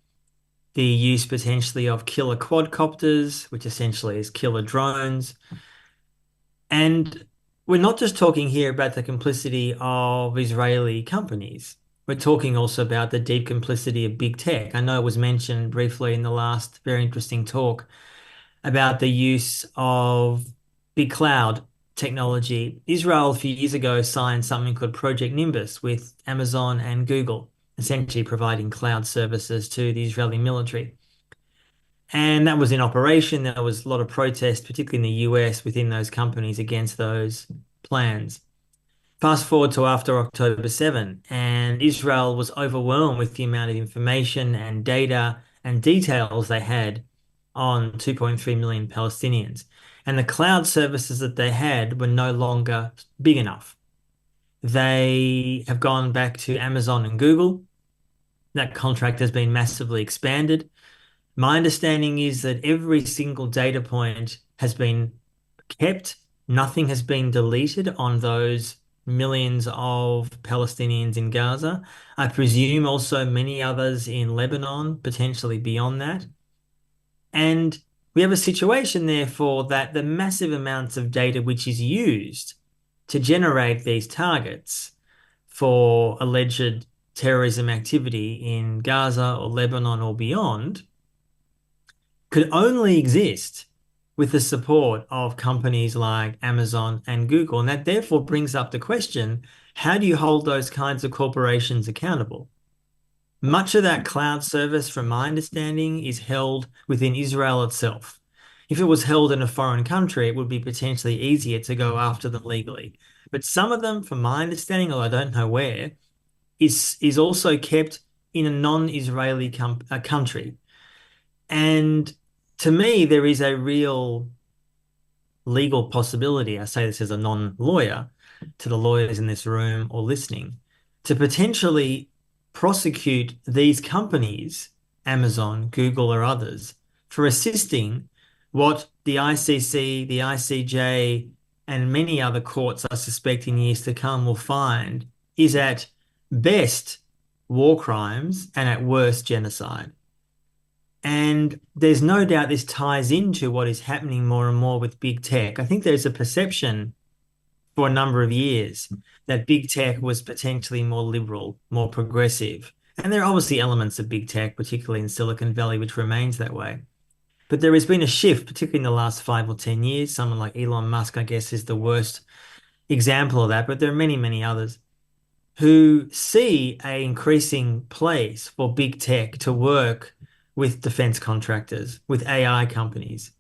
Speaker 5: the use potentially of killer quadcopters, which essentially is killer drones. And we're not just talking here about the complicity of Israeli companies. We're talking also about the deep complicity of big tech. I know it was mentioned briefly in the last very interesting talk about the use of big cloud technology. Israel a few years ago signed something called Project Nimbus with Amazon and Google, essentially providing cloud services to the Israeli military. And that was in operation. There was a lot of protest, particularly in the US, within those companies against those plans. Fast forward to after October 7, and Israel was overwhelmed with the amount of information and data and details they had on 2.3 million Palestinians. And the cloud services that they had were no longer big enough. They have gone back to Amazon and Google. That contract has been massively expanded. My understanding is that every single data point has been kept. Nothing has been deleted on those millions of Palestinians in Gaza. I presume also many others in Lebanon, potentially beyond that. And we have a situation, therefore, that the massive amounts of data which is used to generate these targets for alleged terrorism activity in Gaza or Lebanon or beyond could only exist with the support of companies like Amazon and Google. And that therefore brings up the question, how do you hold those kinds of corporations accountable? Much of that cloud service, from my understanding, is held within Israel itself. If it was held in a foreign country, it would be potentially easier to go after them legally. But some of them, from my understanding, although I don't know where, is also kept in a non-Israeli country. And to me, there is a real legal possibility, I say this as a non-lawyer, to the lawyers in this room or listening, to potentially prosecute these companies, Amazon, Google, or others, for assisting what the ICC, the ICJ, and many other courts, I suspect, in years to come will find is at best war crimes and at worst genocide. And there's no doubt this ties into what is happening more and more with big tech. I think there's a perception for a number of years that big tech was potentially more liberal, more progressive. And there are obviously elements of big tech, particularly in Silicon Valley, which remains that way. But there has been a shift, particularly in the last 5 or 10 years. Someone like Elon Musk, I guess, is the worst example of that, but there are many, many others who see an increasing place for big tech to work with defense contractors, with AI companies,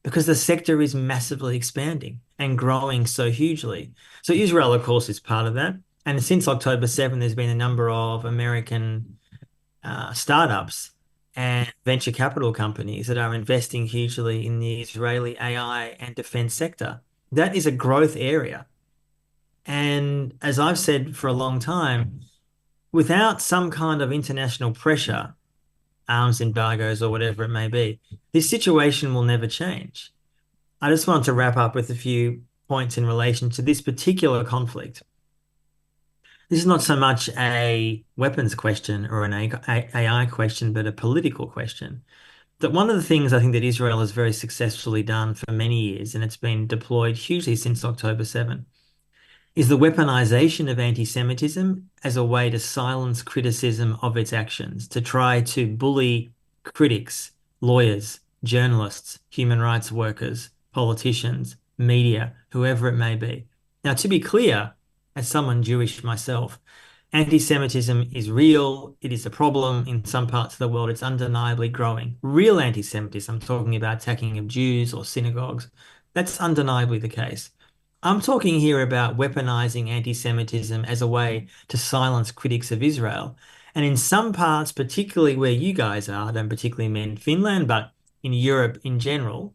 Speaker 5: because the sector is massively expanding and growing so hugely. So Israel, of course, is part of that. And since October 7, there's been a number of American startups and venture capital companies that are investing hugely in the Israeli AI and defense sector. That is a growth area. And as I've said for a long time, without some kind of international pressure, arms embargoes or whatever it may be, this situation will never change. I just want to wrap up with a few points in relation to this particular conflict. This is not so much a weapons question or an AI question, but a political question. That one of the things I think that Israel has very successfully done for many years, and it's been deployed hugely since October 7, is the weaponization of anti-Semitism as a way to silence criticism of its actions, to try to bully critics, lawyers, journalists, human rights workers, politicians, media, whoever it may be. Now, to be clear, as someone Jewish myself, Anti-Semitism is real. It is a problem in some parts of the world. It's undeniably growing. Real anti-Semitism, I'm talking about attacking of Jews or synagogues, that's undeniably the case. I'm talking here about weaponizing anti-Semitism as a way to silence critics of Israel. And in some parts, particularly where you guys are, I don't particularly mean Finland, but in Europe in general,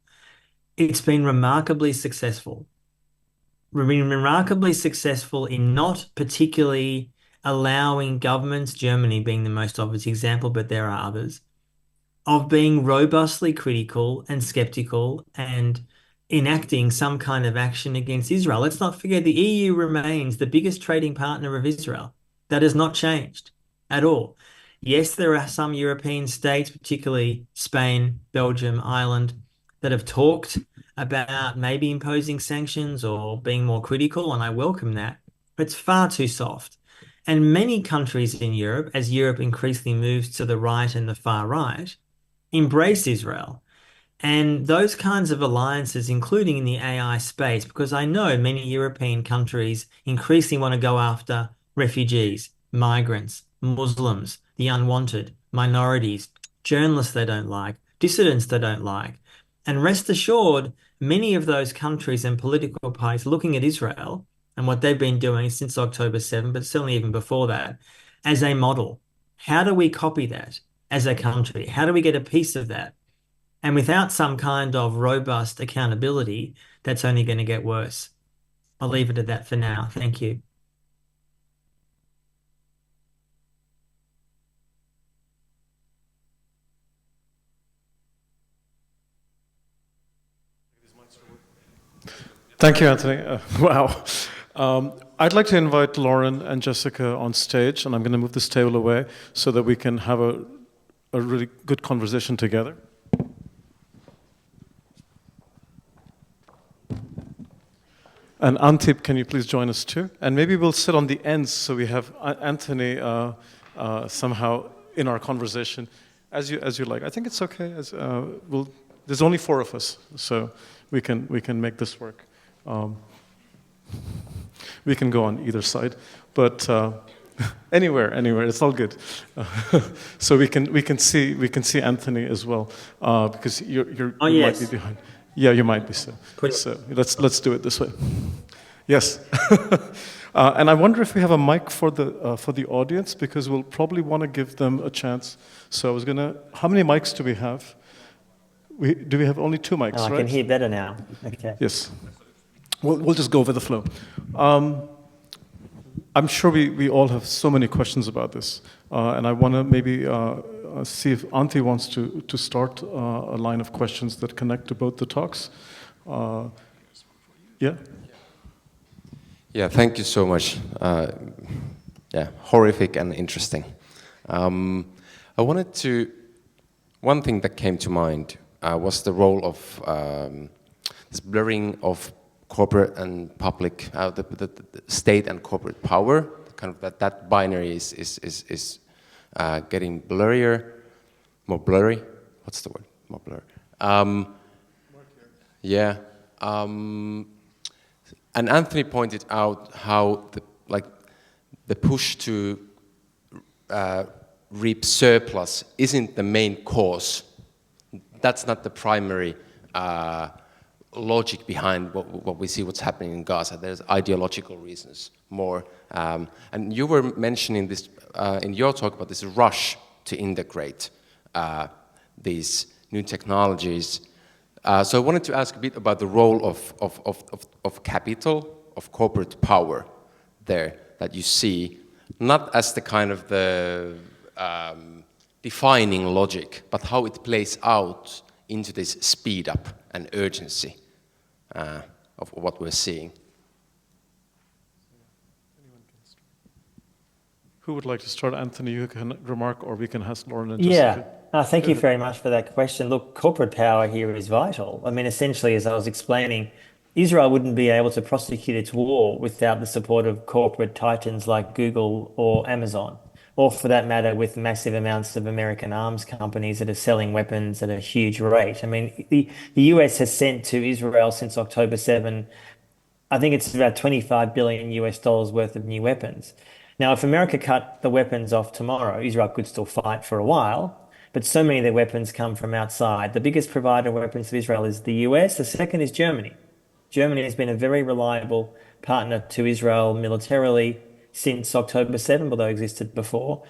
Speaker 5: it's been remarkably successful. Remarkably successful in not particularly allowing governments, Germany being the most obvious example, but there are others, of being robustly critical and skeptical and enacting some kind of action against Israel. Let's not forget the EU remains the biggest trading partner of Israel. That has not changed at all. Yes, there are some European states, particularly Spain, Belgium, Ireland, that have talked about maybe imposing sanctions or being more critical, and I welcome that. But it's far too soft. And many countries in Europe, as Europe increasingly moves to the right and the far right, embrace Israel. And those kinds of alliances, including in the AI space, because I know many European countries increasingly want to go after refugees, migrants, Muslims, the unwanted, minorities, journalists they don't like, dissidents they don't like. And rest assured, many of those countries and political parties looking at Israel and what they've been doing since October 7, but certainly even before that, as a model. How do we copy that as a country? How do we get a piece of that? And without some kind of robust accountability, that's only going to get worse. I'll leave it at that for now. Thank you.
Speaker 4: Thank you, Anthony. Wow. I'd like to invite Lauren and Jessica on stage, and I'm going to move this table away so that we can have a really good conversation together. And Antti, can you please join us too? And maybe we'll sit on the ends so we have Anthony somehow in our conversation, as you like. I think it's okay. There's only 4 of us, so we can make this work. We can go on either side, but anywhere, it's all good. So we can see Anthony as well, because you might be behind. Yeah, you might be so. So let's do it this way. Yes. And I wonder if we have a mic for the audience, because we'll probably want to give them a chance. So I was gonna. How many mics do we have? Do we have only 2 mics?
Speaker 5: Oh, I
Speaker 4: right?
Speaker 5: can hear better now. Okay.
Speaker 4: Yes. We'll just go with the flow. I'm sure we all have so many questions about this, and I want to maybe see if Antti wants to start a line of questions that connect to both the talks. Yeah?
Speaker 14: Yeah, thank you so much. Horrific and interesting. I wanted to, one thing that came to mind was the role of this blurring of corporate and public, the state and corporate power, kind of that binary is getting blurrier, more blurry. What's the word? More blurry. Yeah. And Anthony pointed out how the push to reap surplus isn't the main cause. That's not the primary logic behind what we see what's happening in Gaza. There's ideological reasons more. And you were mentioning this in your talk about this rush to integrate these new technologies. So I wanted to ask a bit about the role of capital, of corporate power there that you see, not as the kind of the defining logic, but how it plays out into this speed up and urgency of what we're seeing.
Speaker 4: Who would like to start? Anthony, you can remark, or we can ask Lauren and Jessica.
Speaker 5: Yeah, thank you very much for that question. Look, corporate power here is vital. I mean, essentially, as I was explaining, Israel wouldn't be able to prosecute its war without the support of corporate titans like Google or Amazon, or for that matter, with massive amounts of American arms companies that are selling weapons at a huge rate. I mean, the US has sent to Israel since October 7, I think it's about $25 billion worth of new weapons. Now, if America cut the weapons off tomorrow, Israel could still fight for a while, but so many of their weapons come from outside. The biggest provider of weapons to Israel is the US. The second is Germany. Germany has been a very reliable partner to Israel militarily since October 7, although it existed before.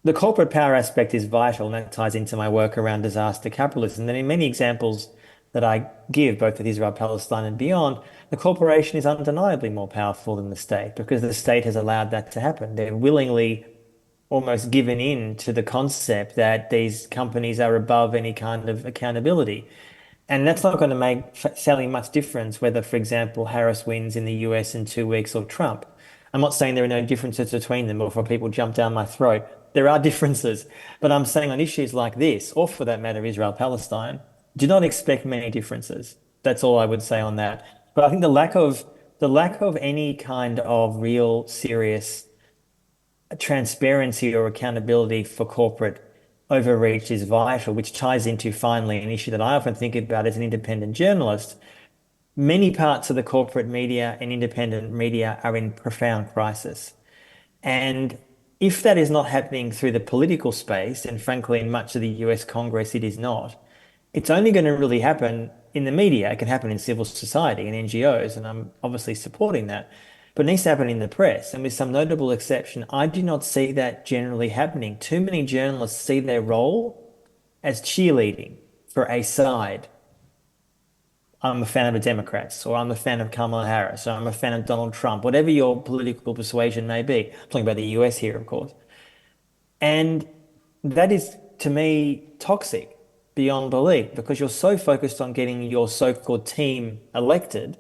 Speaker 5: The corporate power aspect is vital, and that ties into my work around disaster capitalism. And in many examples that I give, both at Israel, Palestine, and beyond, the corporation is undeniably more powerful than the state because the state has allowed that to happen. They're willingly almost given in to the concept that these companies are above any kind of accountability. And that's not going to make selling much difference whether, for example, Harris wins in the US in 2 weeks or Trump. I'm not saying there are no differences between them or for people jump down my throat. There are differences. But I'm saying on issues like this, or for that matter, Israel-Palestine, do not expect many differences. That's all I would say on that. But I think the lack of any kind of real serious transparency or accountability for corporate overreach is vital, which ties into finally an issue that I often think about as an independent journalist. Many parts of the corporate media and independent media are in profound crisis. And if that is not happening through the political space, and frankly in much of the US Congress it is not, it's only going to really happen in the media. It can happen in civil society and NGOs, and I'm obviously supporting that. But it needs to happen in the press. And with some notable exception, I do not see that generally happening. Too many journalists see their role as cheerleading for a side. I'm a fan of the Democrats, or I'm a fan of Kamala Harris, or I'm a fan of Donald Trump, whatever your political persuasion may be. I'm talking about the US here, of course. And that is, to me, toxic beyond belief, because you're so focused on getting your so-called team elected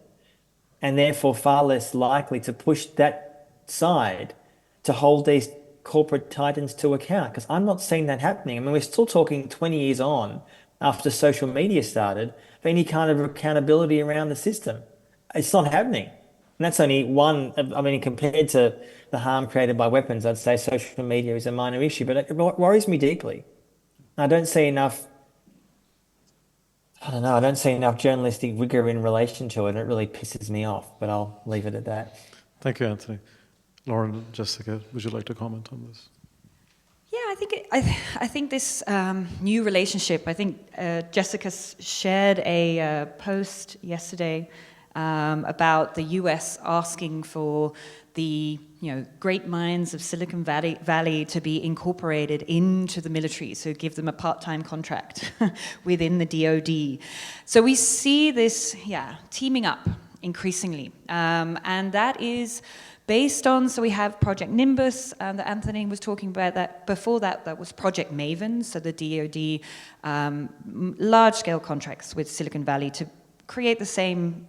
Speaker 5: and therefore far less likely to push that side to hold these corporate titans to account, because I'm not seeing that happening. I mean, we're still talking 20 years on after social media started for any kind of accountability around the system. It's not happening. And that's only one, I mean, compared to the harm created by weapons, I'd say social media is a minor issue, but it worries me deeply. I don't see enough journalistic rigor in relation to it, and it really pisses me off, but I'll leave it at that.
Speaker 4: Thank you, Anthony. Lauren, Jessica, would you like to comment on this?
Speaker 2: Yeah, I think this new relationship, I think Jessica shared a post yesterday about the US asking for the great minds of Silicon Valley to be incorporated into the military, so give them a part-time contract within the DoD. So we see this, teaming up increasingly, and that is based on, so we have Project Nimbus that Anthony was talking about. That before that was Project Maven, so the DoD large-scale contracts with Silicon Valley to create the same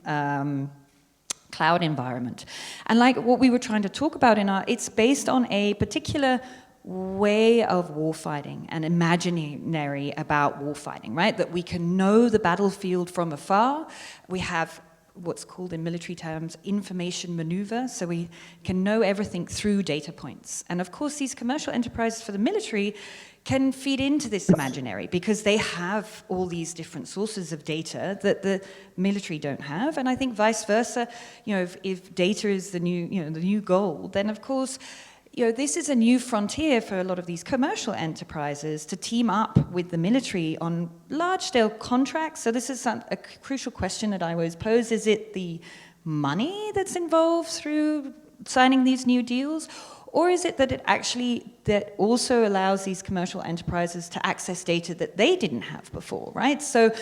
Speaker 2: cloud environment. And like what we were trying to talk about it's based on a particular way of warfighting and imaginary about warfighting, right? That we can know the battlefield from afar. We have what's called in military terms information maneuver, so we can know everything through data points. And of course these commercial enterprises for the military can feed into this imaginary because they have all these different sources of data that the military don't have. And I think vice versa, if data is the new gold, then of course this is a new frontier for a lot of these commercial enterprises to team up with the military on large-scale contracts. So this is a crucial question that I always pose. Is it the money that's involved through signing these new deals? Or is it that that also allows these commercial enterprises to access data that they didn't have before, right? So,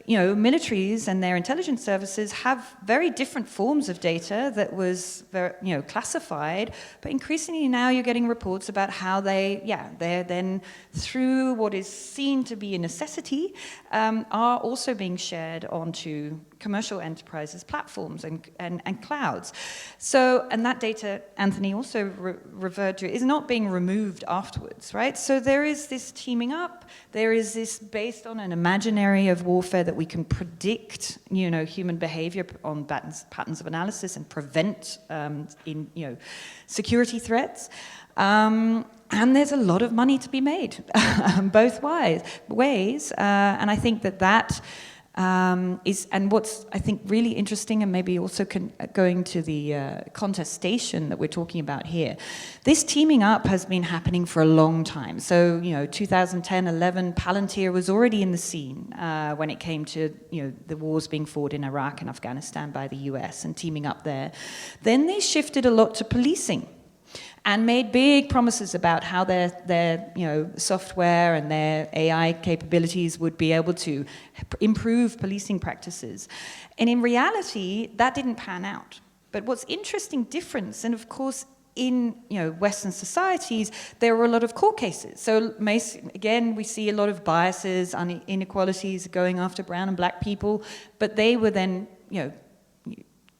Speaker 2: militaries and their intelligence services have very different forms of data that was very, classified, but increasingly now you're getting reports about how they're then, through what is seen to be a necessity, are also being shared onto commercial enterprises' platforms and clouds. So, and that data, Anthony also referred to, is not being removed afterwards, right? So there is this teaming up, there is this based on an imaginary of warfare that we can predict, human behavior on patterns of analysis and prevent security threats. And there's a lot of money to be made, both ways. And I think that And what's, I think, really interesting, and maybe also going to the contestation that we're talking about here, this teaming up has been happening for a long time. So, 2010, 11, Palantir was already in the scene when it came to, the wars being fought in Iraq and Afghanistan by the US and teaming up there. Then they shifted a lot to policing and made big promises about how their software and their AI capabilities would be able to improve policing practices. And in reality, that didn't pan out. But what's interesting difference, and of course, in Western societies, there were a lot of court cases. So again, we see a lot of biases, inequalities going after brown and black people, but they were then,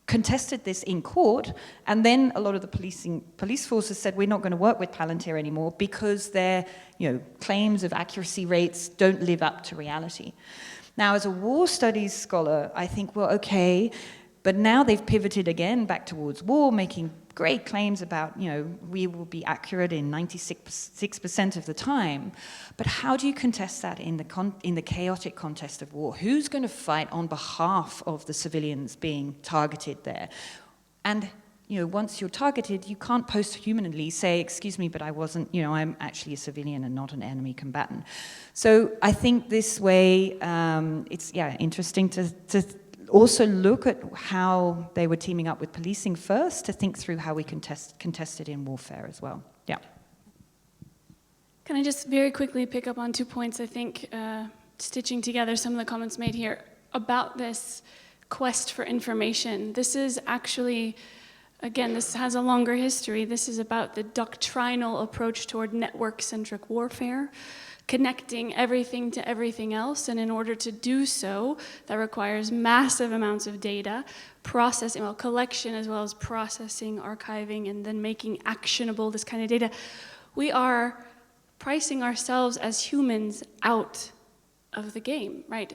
Speaker 2: contested this in court, and then a lot of the police forces said, we're not going to work with Palantir anymore because their claims of accuracy rates don't live up to reality. Now, as a war studies scholar, I think, well, okay, but now they've pivoted again back towards war, making great claims about, we will be accurate in 96% of the time. But how do you contest that in the chaotic contest of war? Who's going to fight on behalf of the civilians being targeted there? And, once you're targeted, you can't post-humanly say, excuse me, but I wasn't, I'm actually a civilian and not an enemy combatant. So I think this way, it's, interesting to also look at how they were teaming up with policing first, to think through how we contest it in warfare as well. Yeah.
Speaker 1: Can I just very quickly pick up on 2 points, I think, stitching together some of the comments made here about this quest for information. This is actually, again, this has a longer history. This is about the doctrinal approach toward network-centric warfare, connecting everything to everything else, and in order to do so, that requires massive amounts of data, processing, collection as well as processing, archiving, and then making actionable this kind of data. We are pricing ourselves as humans out of the game, right?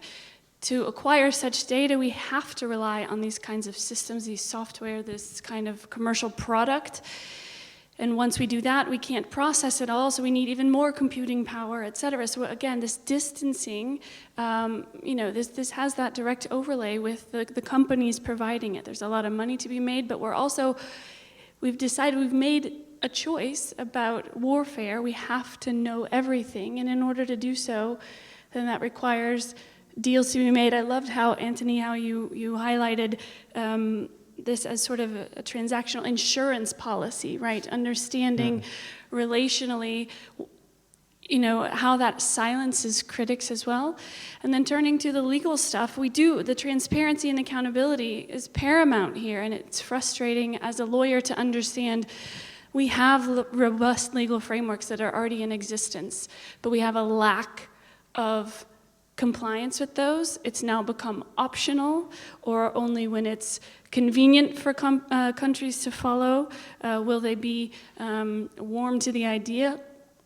Speaker 1: To acquire such data, we have to rely on these kinds of systems, these software, this kind of commercial product. And once we do that, we can't process it all, so we need even more computing power, et cetera. So again, this distancing, this has that direct overlay with the companies providing it. There's a lot of money to be made, but we've made a choice about warfare. We have to know everything, and in order to do so, then that requires deals to be made. I loved how, Anthony, how you highlighted this as sort of a transactional insurance policy, right? Understanding relationally, how that silences critics as well. And then turning to the legal stuff, the transparency and accountability is paramount here, and it's frustrating as a lawyer to understand we have robust legal frameworks that are already in existence, but we have a lack of compliance with those. It's now become optional, or only when it's convenient for countries to follow will they be warm to the idea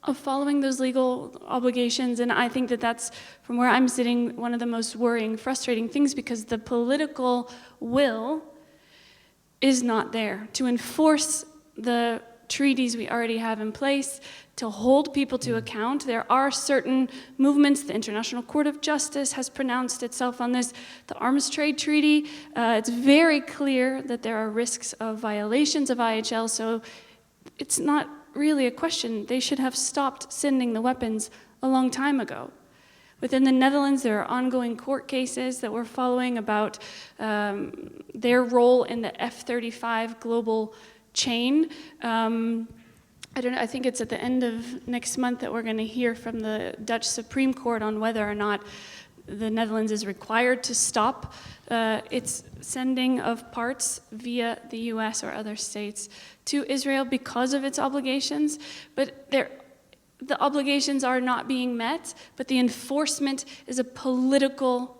Speaker 1: of following those legal obligations. And I think that's, from where I'm sitting, one of the most worrying, frustrating things, because the political will is not there to enforce the treaties we already have in place, to hold people to account. There are certain movements. The International Court of Justice has pronounced itself on this. The Arms Trade Treaty, it's very clear that there are risks of violations of IHL, so it's not really a question. They should have stopped sending the weapons a long time ago. Within the Netherlands, there are ongoing court cases that we're following about their role in the F-35 global chain. I don't know, I think it's at the end of next month that we're going to hear from the Dutch Supreme Court on whether or not the Netherlands is required to stop its sending of parts via the US or other states to Israel because of its obligations. But the obligations are not being met, but the enforcement is a political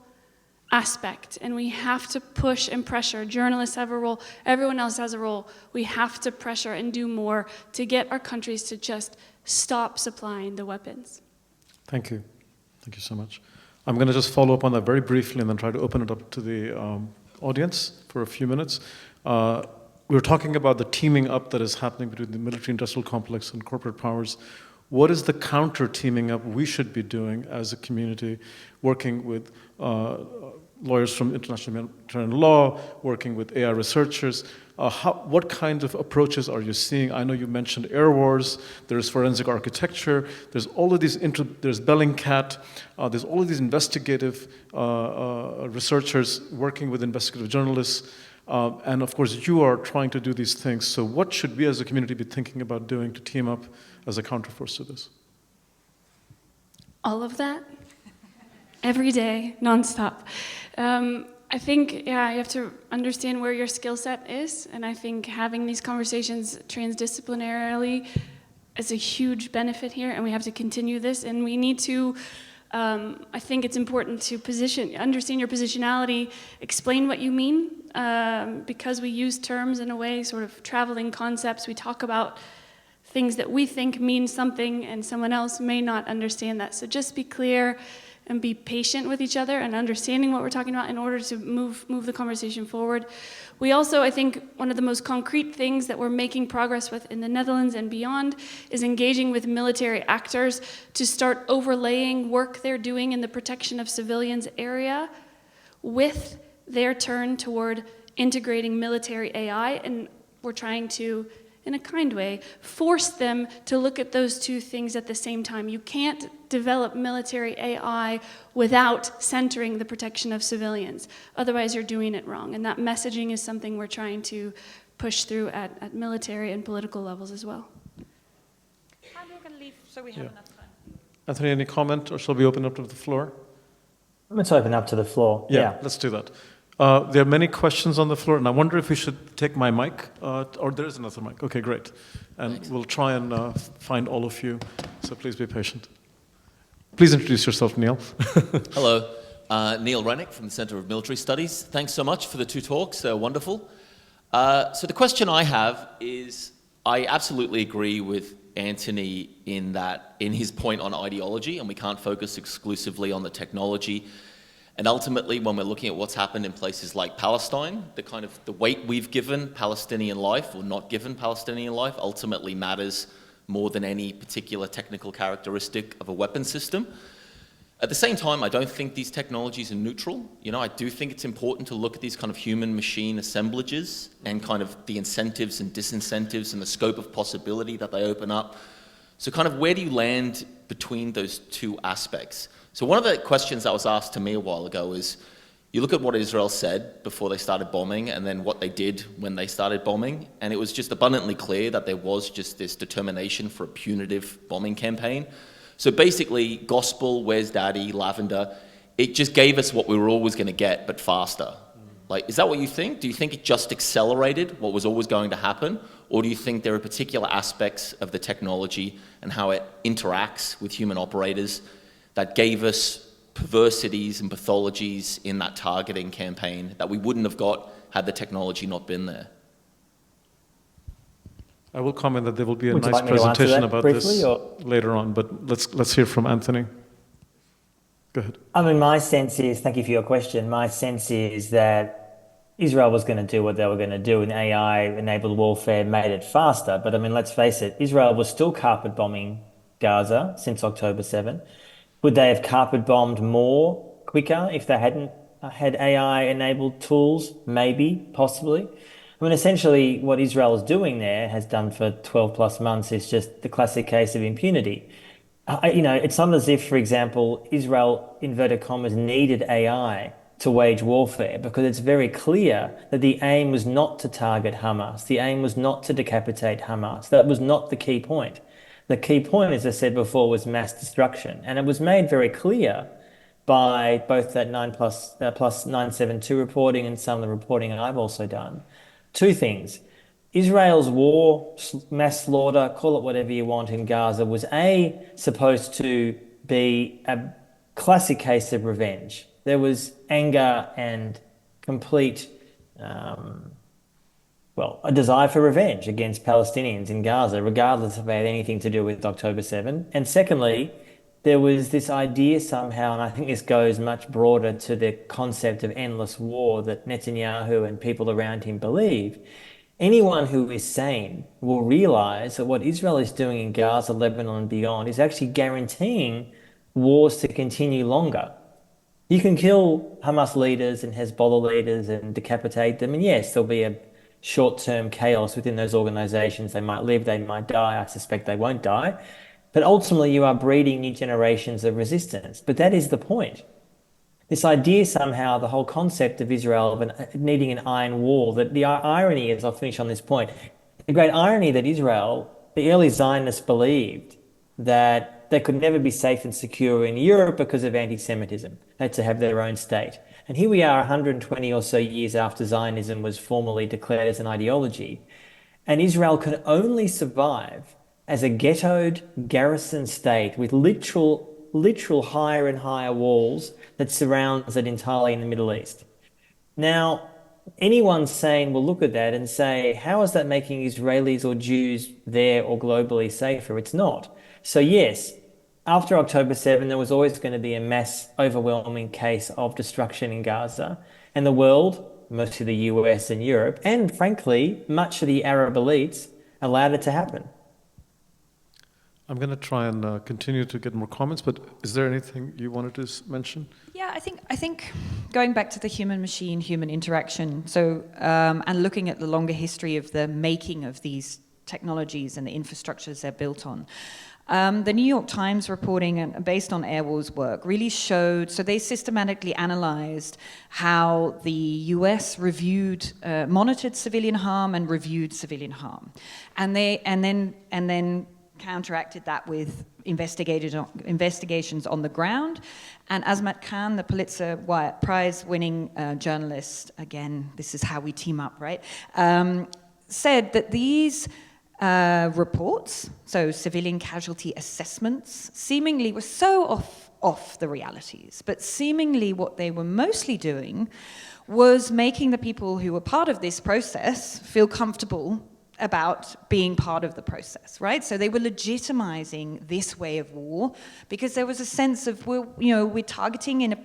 Speaker 1: aspect, and we have to push and pressure. Journalists have a role, everyone else has a role. We have to pressure and do more to get our countries to just stop supplying the weapons.
Speaker 4: Thank you. Thank you so much. I'm going to just follow up on that very briefly and then try to open it up to the audience for a few minutes. We were talking about the teaming up that is happening between the military-industrial complex and corporate powers. What is the counter teaming up we should be doing as a community, working with lawyers from international humanitarian law, working with AI researchers? What kind of approaches are you seeing? I know you mentioned air wars, there's forensic architecture, there's all of these, there's Bellingcat, there's all of these investigative researchers working with investigative journalists, and of course you are trying to do these things. So what should we as a community be thinking about doing to team up as a counterforce to this?
Speaker 1: All of that, every day, nonstop. I think, you have to understand where your skill set is, and I think having these conversations transdisciplinarily is a huge benefit here, and we have to continue this, and we need to, I think it's important to understand your positionality, explain what you mean, because we use terms in a way, sort of traveling concepts. We talk about things that we think mean something, and someone else may not understand that. So just be clear and be patient with each other and understanding what we're talking about in order to move the conversation forward. We also, I think, one of the most concrete things that we're making progress with in the Netherlands and beyond is engaging with military actors to start overlaying work they're doing in the protection of civilians area with their turn toward integrating military AI, and we're trying to, in a kind way, force them to look at those two things at the same time. You can't develop military AI without centering the protection of civilians. Otherwise, you're doing it wrong. And that messaging is something we're trying to push through at military and political levels as well.
Speaker 2: I'm going to leave so we have enough time.
Speaker 4: Anthony, any comment, or shall we open up to the floor?
Speaker 5: Let's open up to the floor.
Speaker 4: Yeah. Let's do that. There are many questions on the floor, and I wonder if we should take my mic, or there is another mic. Okay, great. And Thanks. We'll try and find all of you, so please be patient. Please introduce yourself, Neil.
Speaker 15: Hello, Neil Rennick from the Center of Military Studies. Thanks so much for the two talks, they're wonderful. So the question I have is, I absolutely agree with Anthony in his point on ideology, and we can't focus exclusively on the technology. And ultimately, when we're looking at what's happened in places like Palestine, the weight we've given Palestinian life or not given Palestinian life ultimately matters more than any particular technical characteristic of a weapon system. At the same time, I don't think these technologies are neutral. I do think it's important to look at these kind of human-machine assemblages and kind of the incentives and disincentives and the scope of possibility that they open up. So kind of where do you land between those two aspects? So one of the questions that was asked to me a while ago is, you look at what Israel said before they started bombing and then what they did when they started bombing, and it was just abundantly clear that there was just this determination for a punitive bombing campaign. So basically, gospel, where's daddy, lavender, it just gave us what we were always going to get, but faster. Is that what you think? Do you think it just accelerated what was always going to happen? Or do you think there are particular aspects of the technology and how it interacts with human operators that gave us perversities and pathologies in that targeting campaign that we wouldn't have got had the technology not been there?
Speaker 4: I will comment that there will be a nice presentation about this later on, but let's hear from Anthony. Go ahead.
Speaker 5: I mean, my sense is, thank you for your question, my sense is that Israel was going to do what they were going to do, and AI-enabled warfare made it faster. But I mean, let's face it, Israel was still carpet bombing Gaza since October 7. Would they have carpet bombed more quicker if they hadn't had AI-enabled tools? Maybe, possibly. I mean, essentially, what Israel is doing there, has done for 12 plus months, is just the classic case of impunity. It's not as if, for example, Israel, inverted commas, needed AI to wage warfare, because it's very clear that the aim was not to target Hamas. The aim was not to decapitate Hamas. That was not the key point. The key point, as I said before, was mass destruction. And it was made very clear by both that 9 plus 972 reporting and some of the reporting I've also done. Two things. Israel's war, mass slaughter, call it whatever you want, in Gaza was supposed to be a classic case of revenge. There was anger and complete, a desire for revenge against Palestinians in Gaza, regardless if it had anything to do with October 7. And secondly, there was this idea somehow, and I think this goes much broader to the concept of endless war that Netanyahu and people around him believe, anyone who is sane will realize that what Israel is doing in Gaza, Lebanon, and beyond is actually guaranteeing wars to continue longer. You can kill Hamas leaders and Hezbollah leaders and decapitate them, and yes, there'll be a short-term chaos within those organizations. They might live, they might die. I suspect they won't die. But ultimately, you are breeding new generations of resistance. But that is the point. This idea somehow, the whole concept of Israel of needing an iron wall, that the irony is, I'll finish on this point, the great irony that Israel, the early Zionists believed that they could never be safe and secure in Europe because of anti-Semitism. They had to have their own state. And here we are 120 or so years after Zionism was formally declared as an ideology. And Israel can only survive as a ghettoed garrison state with literal higher and higher walls that surrounds it entirely in the Middle East. Now, anyone sane will look at that and say, how is that making Israelis or Jews there or globally safer? It's not. So yes, after October 7, there was always going to be a mass, overwhelming case of destruction in Gaza. And the world, mostly the US and Europe, and frankly, much of the Arab elites, allowed it to happen.
Speaker 4: I'm going to try and continue to get more comments, but is there anything you wanted to mention?
Speaker 2: Yeah, I think going back to the human-machine, human interaction, so and looking at the longer history of the making of these technologies and the infrastructures they're built on. The New York Times reporting based on Airwall's work really showed, so they systematically analyzed how the US monitored civilian harm and reviewed civilian harm. And then counteracted that with investigations on the ground. And Azmat Khan, the Pulitzer Prize-winning journalist, again, this is how we team up, right? Said that these reports, so civilian casualty assessments, seemingly were so off the realities, but seemingly what they were mostly doing was making the people who were part of this process feel comfortable about being part of the process, right? So they were legitimizing this way of war because there was a sense of, we're targeting in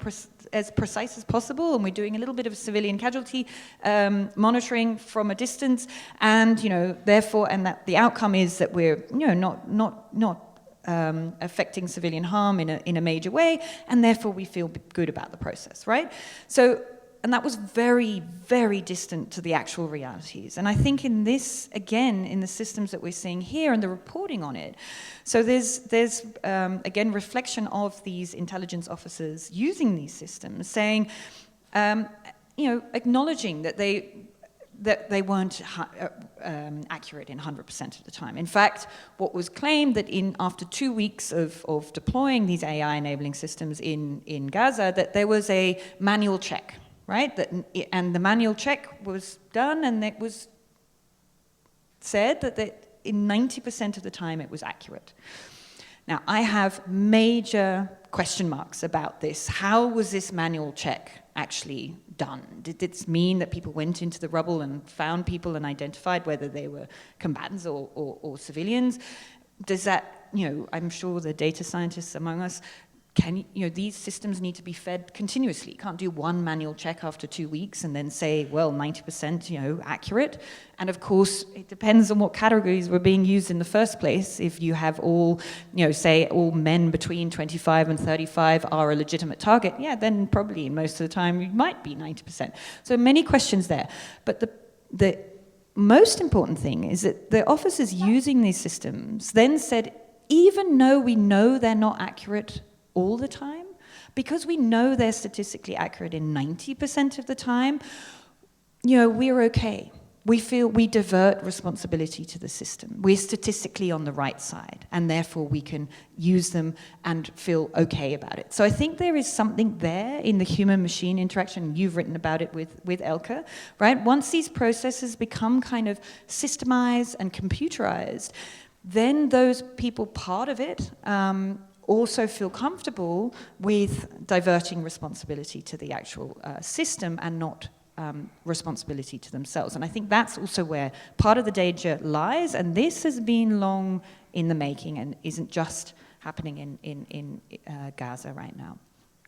Speaker 2: as precise as possible, and we're doing a little bit of civilian casualty monitoring from a distance, and therefore, and that the outcome is that we're not affecting civilian harm in a major way, and therefore we feel good about the process, right? So. And that was very, very distant to the actual realities. And I think in this, again, in the systems that we're seeing here and the reporting on it, so there's again, reflection of these intelligence officers using these systems, saying, acknowledging that they weren't accurate in 100% of the time. In fact, what was claimed that after 2 weeks of deploying these AI-enabling systems in Gaza, that there was a manual check. Right, and the manual check was done, and it was said that in 90% of the time it was accurate. Now, I have major question marks about this. How was this manual check actually done? Did this mean that people went into the rubble and found people and identified whether they were combatants or civilians? Does that, I'm sure the data scientists among us, these systems need to be fed continuously. You can't do one manual check after 2 weeks and then say, well, 90%, accurate. And of course, it depends on what categories were being used in the first place. If you have all, say all men between 25 and 35 are a legitimate target, yeah, then probably most of the time you might be 90%. So many questions there. But the most important thing is that the officers using these systems then said, even though we know they're not accurate all the time, because we know they're statistically accurate in 90% of the time, we're okay. We feel we divert responsibility to the system. We're statistically on the right side, and therefore we can use them and feel okay about it. So I think there is something there in the human-machine interaction. You've written about it with Elke, right? Once these processes become kind of systemized and computerized, then those people part of it also feel comfortable with diverting responsibility to the actual system and not responsibility to themselves. And I think that's also where part of the danger lies, and this has been long in the making and isn't just happening in Gaza right now.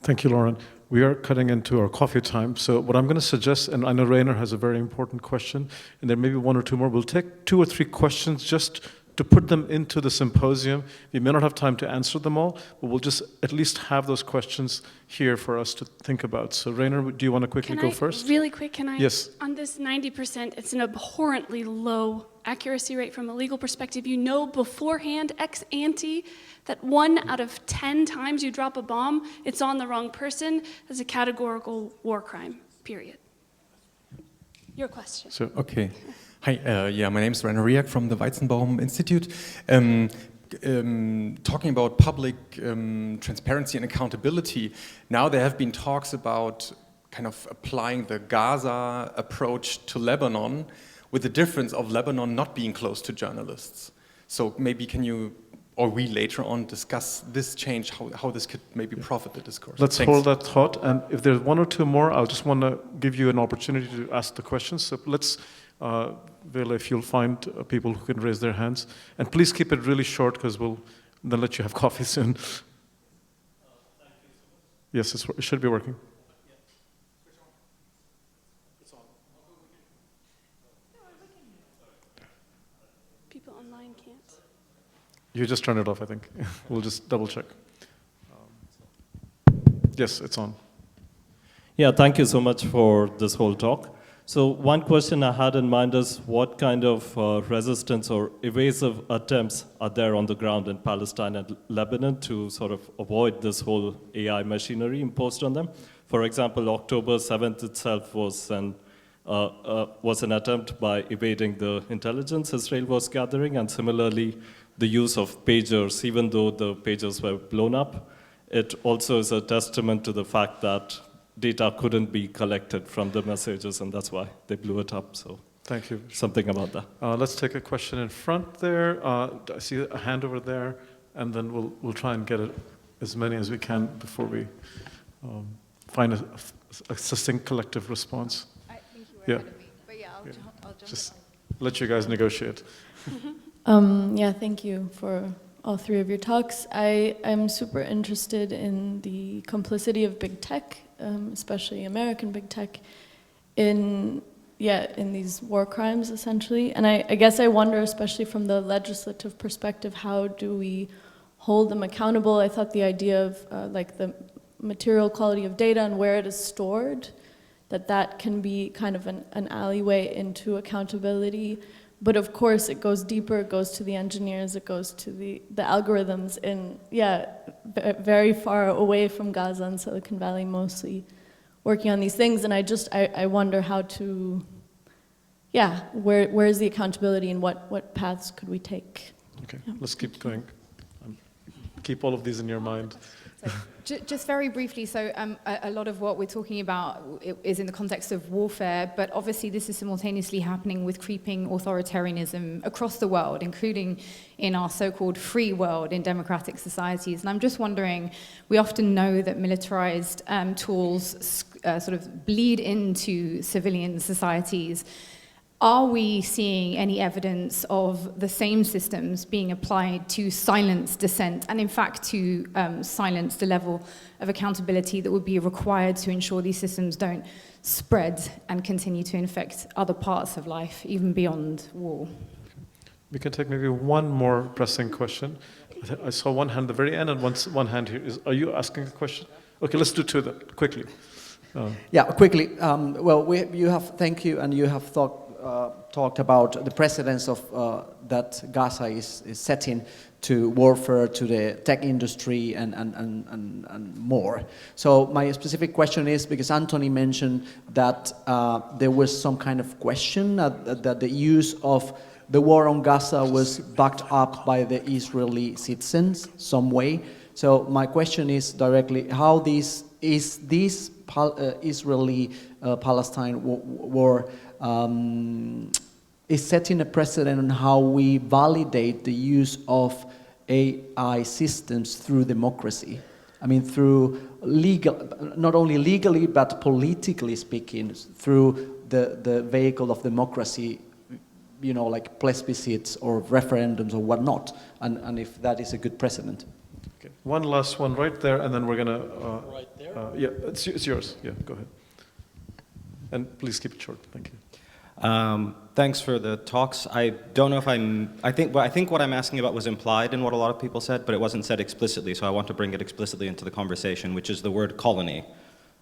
Speaker 4: Thank you, Lauren. We are cutting into our coffee time, so what I'm going to suggest, and I know Rainer has a very important question, and there may be one or two more. We'll take 2 or 3 questions just to put them into the symposium. We may not have time to answer them all, but we'll just at least have those questions here for us to think about. So Rainer, do you want to quickly go first?
Speaker 1: Really quick, can I?
Speaker 4: Yes.
Speaker 1: On this 90%, it's an abhorrently low accuracy rate from a legal perspective. You know beforehand, ex ante, that 1 out of 10 times you drop a bomb, it's on the wrong person. That's a categorical war crime, period. Your question.
Speaker 4: So,
Speaker 16: okay. Hi, my name is Rainer Riak from the Weizenbaum Institute. Talking about public transparency and accountability, now there have been talks about kind of applying the Gaza approach to Lebanon, with the difference of Lebanon not being close to journalists. So maybe can you, or we later on, discuss this change, how this could maybe profit the discourse?
Speaker 4: Let's hold that thought, and if there's 1 or 2 more, I'll just want to give you an opportunity to ask the questions. So let's, Vela, if you'll find people who can raise their hands. And please keep it really short, because we'll then let you have coffee soon. Yes, it should be working.
Speaker 1: People online can't.
Speaker 4: You just turned it off, I think. We'll just double check. Yes, it's on.
Speaker 17: Yeah, thank you so much for this whole talk. So one question I had in mind is what kind of resistance or evasive attempts are there on the ground in Palestine and Lebanon to sort of avoid this whole AI machinery imposed on them? For example, October 7th itself was an attempt by evading the intelligence Israel was gathering, and similarly, the use of pagers, even though the pagers were blown up, it also is a testament to the fact that data couldn't be collected from the messages, and that's why they blew it up. So
Speaker 4: thank you.
Speaker 17: Something about that.
Speaker 4: Let's take a question in front there. I see a hand over there, and then we'll try and get as many as we can before we find a succinct collective response.
Speaker 18: I think you were ahead of me, but yeah, I'll jump
Speaker 4: just let you guys negotiate.
Speaker 19: Yeah, thank you for all 3 of your talks. I'm super interested in the complicity of big tech, especially American big tech, in these war crimes, essentially. And I guess I wonder, especially from the legislative perspective, how do we hold them accountable? I thought the idea of like the material quality of data and where it is stored, that can be kind of an alleyway into accountability. But of course, it goes deeper, it goes to the engineers, it goes to the algorithms in, very far away from Gaza and Silicon Valley, mostly working on these things. And I wonder how to, where is the accountability and what paths could we take?
Speaker 4: Okay, let's keep going. Keep all of these in your mind.
Speaker 18: Just very briefly, so a lot of what we're talking about is in the context of warfare, but obviously this is simultaneously happening with creeping authoritarianism across the world, including in our so-called free world in democratic societies. And I'm just wondering, we often know that militarized tools sort of bleed into civilian societies. Are we seeing any evidence of the same systems being applied to silence dissent and in fact to silence the level of accountability that would be required to ensure these systems don't spread and continue to infect other parts of life, even beyond war?
Speaker 4: We can take maybe one more pressing question. I saw one hand at the very end and one hand here. Are you asking a question? Okay, let's do 2 then, quickly.
Speaker 20: Quickly. Thank you, and you have talked about the precedence of that Gaza is setting to warfare, to the tech industry, and more. So my specific question is, because Anthony mentioned that there was some kind of question that the use of the war on Gaza was backed up by the Israeli citizens some way. So my question is directly, how this Israeli-Palestine war is setting a precedent on how we validate the use of AI systems through democracy. I mean, through not only legally, but politically speaking, through the vehicle of democracy, like plebiscites or referendums or whatnot, and if that is a good precedent.
Speaker 4: Okay. one last one right there, and then we're going to...
Speaker 15: right there?
Speaker 4: Yeah, it's yours. Yeah, go ahead. And please keep it short. Thank you.
Speaker 21: Thanks for the talks. I don't know if I think what I'm asking about was implied in what a lot of people said, but it wasn't said explicitly, so I want to bring it explicitly into the conversation, which is the word colony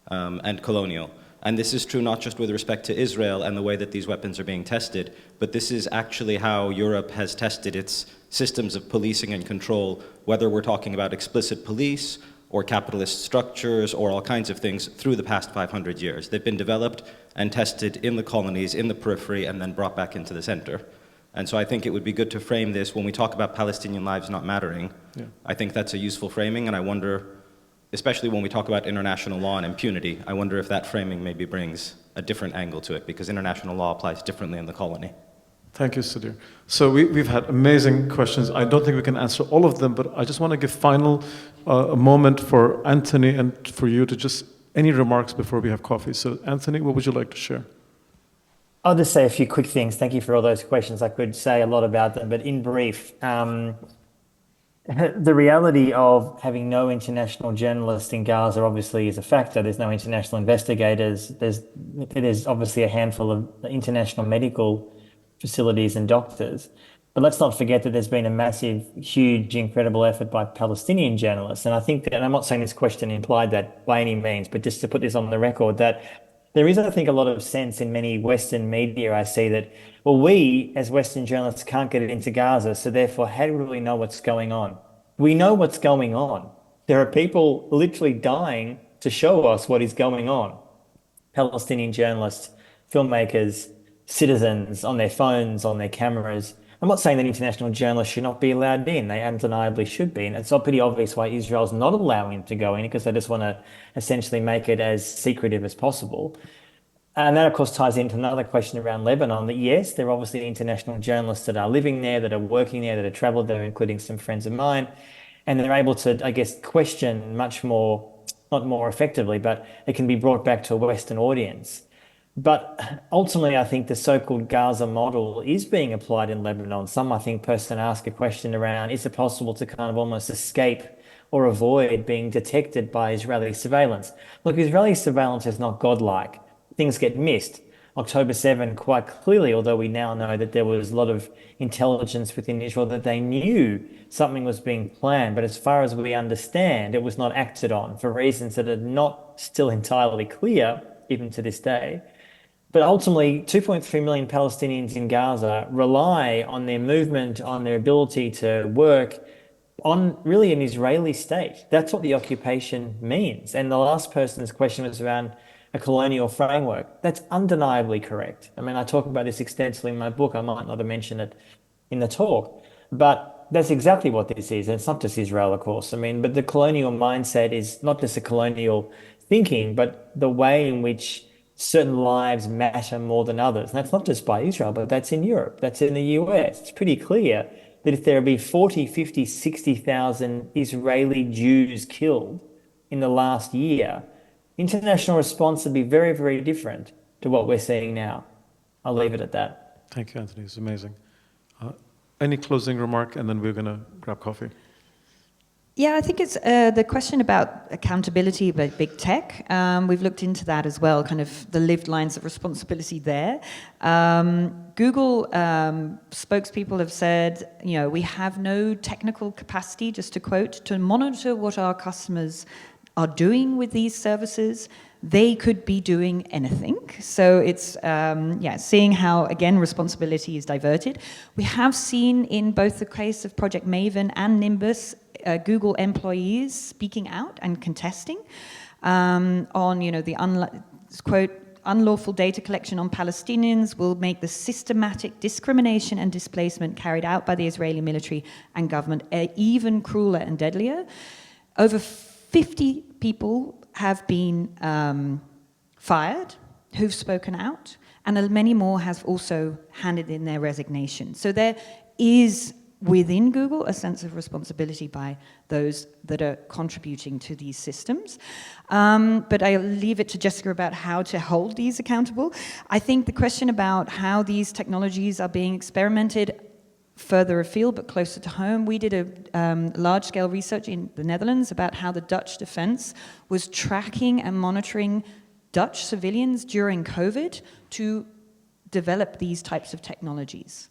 Speaker 21: and colonial. And this is true not just with respect to Israel and the way that these weapons are being tested, but this is actually how Europe has tested its systems of policing and control, whether we're talking about explicit police or capitalist structures or all kinds of things through the past 500 years. They've been developed and tested in the colonies, in the periphery, and then brought back into the center. And so I think it would be good to frame this when we talk about Palestinian lives not mattering. Yeah. I think that's a useful framing, and I wonder, especially when we talk about international law and impunity, I wonder if that framing maybe brings a different angle to it, because international law applies differently in the colony.
Speaker 4: Thank you, Sudhir. So we've had amazing questions. I don't think we can answer all of them, but I just want to give a moment for Anthony and for you to just, any remarks before we have coffee. So Anthony, what would you like to share?
Speaker 5: I'll just say a few quick things. Thank you for all those questions. I could say a lot about them, but in brief, the reality of having no international journalists in Gaza obviously is a factor. There's no international investigators. There's obviously a handful of international medical facilities and doctors. But let's not forget that there's been a massive, huge, incredible effort by Palestinian journalists. And I think that, and I'm not saying this question implied that by any means, but just to put this on the record, that there is, I think, a lot of sense in many Western media. I see that, well, we as Western journalists can't get into Gaza, so therefore, how do we really know what's going on? We know what's going on. There are people literally dying to show us what is going on. Palestinian journalists, filmmakers, citizens on their phones, on their cameras. I'm not saying that international journalists should not be allowed in. They undeniably should be. And it's pretty obvious why Israel's not allowing them to go in, because they just want to essentially make it as secretive as possible. And that, of course, ties into another question around Lebanon, that yes, there are obviously international journalists that are living there, that are working there, that have traveled there, including some friends of mine. And they're able to, I guess, question much more, not more effectively, but it can be brought back to a Western audience. But ultimately, I think the so-called Gaza model is being applied in Lebanon. Some, I think, person asked a question around, is it possible to kind of almost escape or avoid being detected by Israeli surveillance? Look, Israeli surveillance is not godlike. Things get missed. October 7, quite clearly, although we now know that there was a lot of intelligence within Israel that they knew something was being planned. But as far as we understand, it was not acted on for reasons that are not still entirely clear, even to this day. But ultimately, 2.3 million Palestinians in Gaza rely on their movement, on their ability to work, on really an Israeli state. That's what the occupation means. And the last person's question was around a colonial framework. That's undeniably correct. I mean, I talk about this extensively in my book. I might not have mentioned it in the talk, but that's exactly what this is. And it's not just Israel, of course. I mean, but the colonial mindset is not just a colonial thinking, but the way in which certain lives matter more than others. And that's not just by Israel, but that's in Europe, that's in the US. It's pretty clear that if there be 40, 50, 60,000 Israeli Jews killed in the last year, international response would be very, very different to what we're seeing now. I'll leave it at that.
Speaker 4: Thank you, Anthony. It's amazing. Any closing remark, and then we're going to grab coffee.
Speaker 2: Yeah, I think it's the question about accountability by big tech. We've looked into that as well, kind of the lived lines of responsibility there. Google spokespeople have said, you know, we have no technical capacity, just to quote, to monitor what our customers are doing with these services. They could be doing anything. So it's, seeing how, again, responsibility is diverted. We have seen in both the case of Project Maven and Nimbus, Google employees speaking out and contesting on, you know, the quote, unlawful data collection on Palestinians will make the systematic discrimination and displacement carried out by the Israeli military and government even crueler and deadlier. Over 50 people have been fired who've spoken out, and many more have also handed in their resignation. So there is within Google a sense of responsibility by those that are contributing to these systems. But I'll leave it to Jessica about how to hold these accountable. I think the question about how these technologies are being experimented, further afield but closer to home. We did a large-scale research in the Netherlands about how the Dutch defense was tracking and monitoring Dutch civilians during COVID to develop these types of technologies.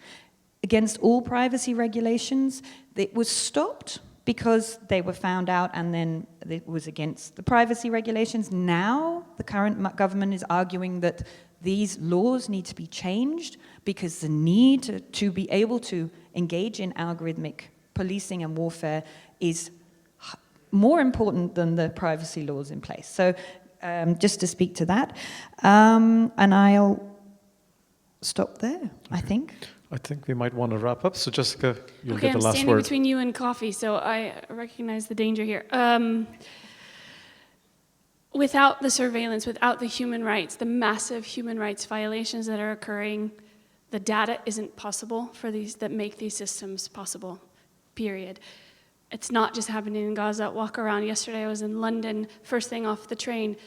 Speaker 2: Against all privacy regulations, it was stopped because they were found out, and then it was against the privacy regulations. Now, the current government is arguing that these laws need to be changed because the need to be able to engage in algorithmic policing and warfare is more important than the privacy laws in place. So just to speak to that, and I'll stop there, I think.
Speaker 4: I think we might want to wrap up. So Jessica, you'll
Speaker 1: Okay,
Speaker 4: get the
Speaker 1: I'm
Speaker 4: last
Speaker 1: standing
Speaker 4: word.
Speaker 1: between you and coffee, so I recognize the danger here. Without the surveillance, without the human rights, the massive human rights violations that are occurring, the data isn't possible for these, that make these systems possible, period. It's not just happening in Gaza. Walk around. Yesterday I was in London, first thing off the train.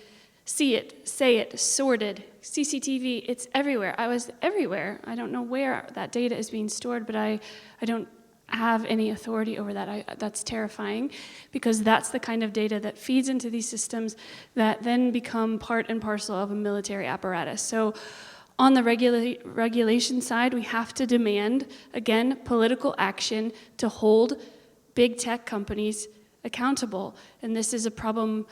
Speaker 1: See it, say it, sorted, CCTV, it's everywhere. I was everywhere. I don't know where that data is being stored, but I don't have any authority over that. That's terrifying, because that's the kind of data that feeds into these systems that then become part and parcel of a military apparatus. So on the regulation side, we have to demand, again, political action to hold big tech companies accountable. And this is a problem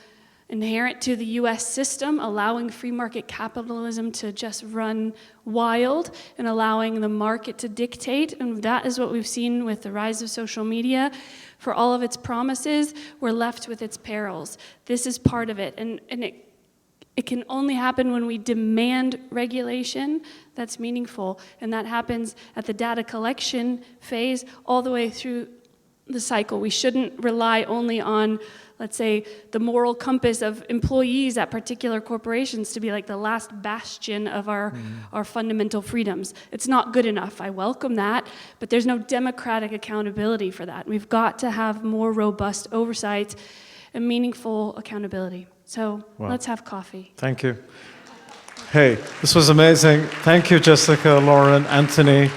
Speaker 1: inherent to the US system, allowing free market capitalism to just run wild and allowing the market to dictate. And that is what we've seen with the rise of social media. For all of its promises, we're left with its perils. This is part of it. And it can only happen when we demand regulation that's meaningful. And that happens at the data collection phase all the way through the cycle. We shouldn't rely only on, let's say, the moral compass of employees at particular corporations to be like the last bastion of our fundamental freedoms. It's not good enough. I welcome that, but there's no democratic accountability for that. We've got to have more robust oversight and meaningful accountability. So let's have coffee.
Speaker 4: Thank you. Hey, this was amazing. Thank you, Jessica, Lauren, Anthony.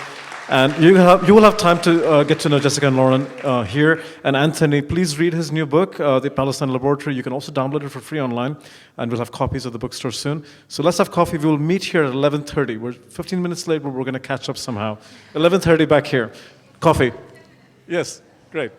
Speaker 4: And you will have time to get to know Jessica and Lauren here. And Anthony, please read his new book, The Palestine Laboratory. You can also download it for free online, and we'll have copies at the bookstore soon. So let's have coffee. We will meet here at 11:30. We're 15 minutes late, but we're going to catch up somehow. 11:30 back here. Coffee. Yes, great.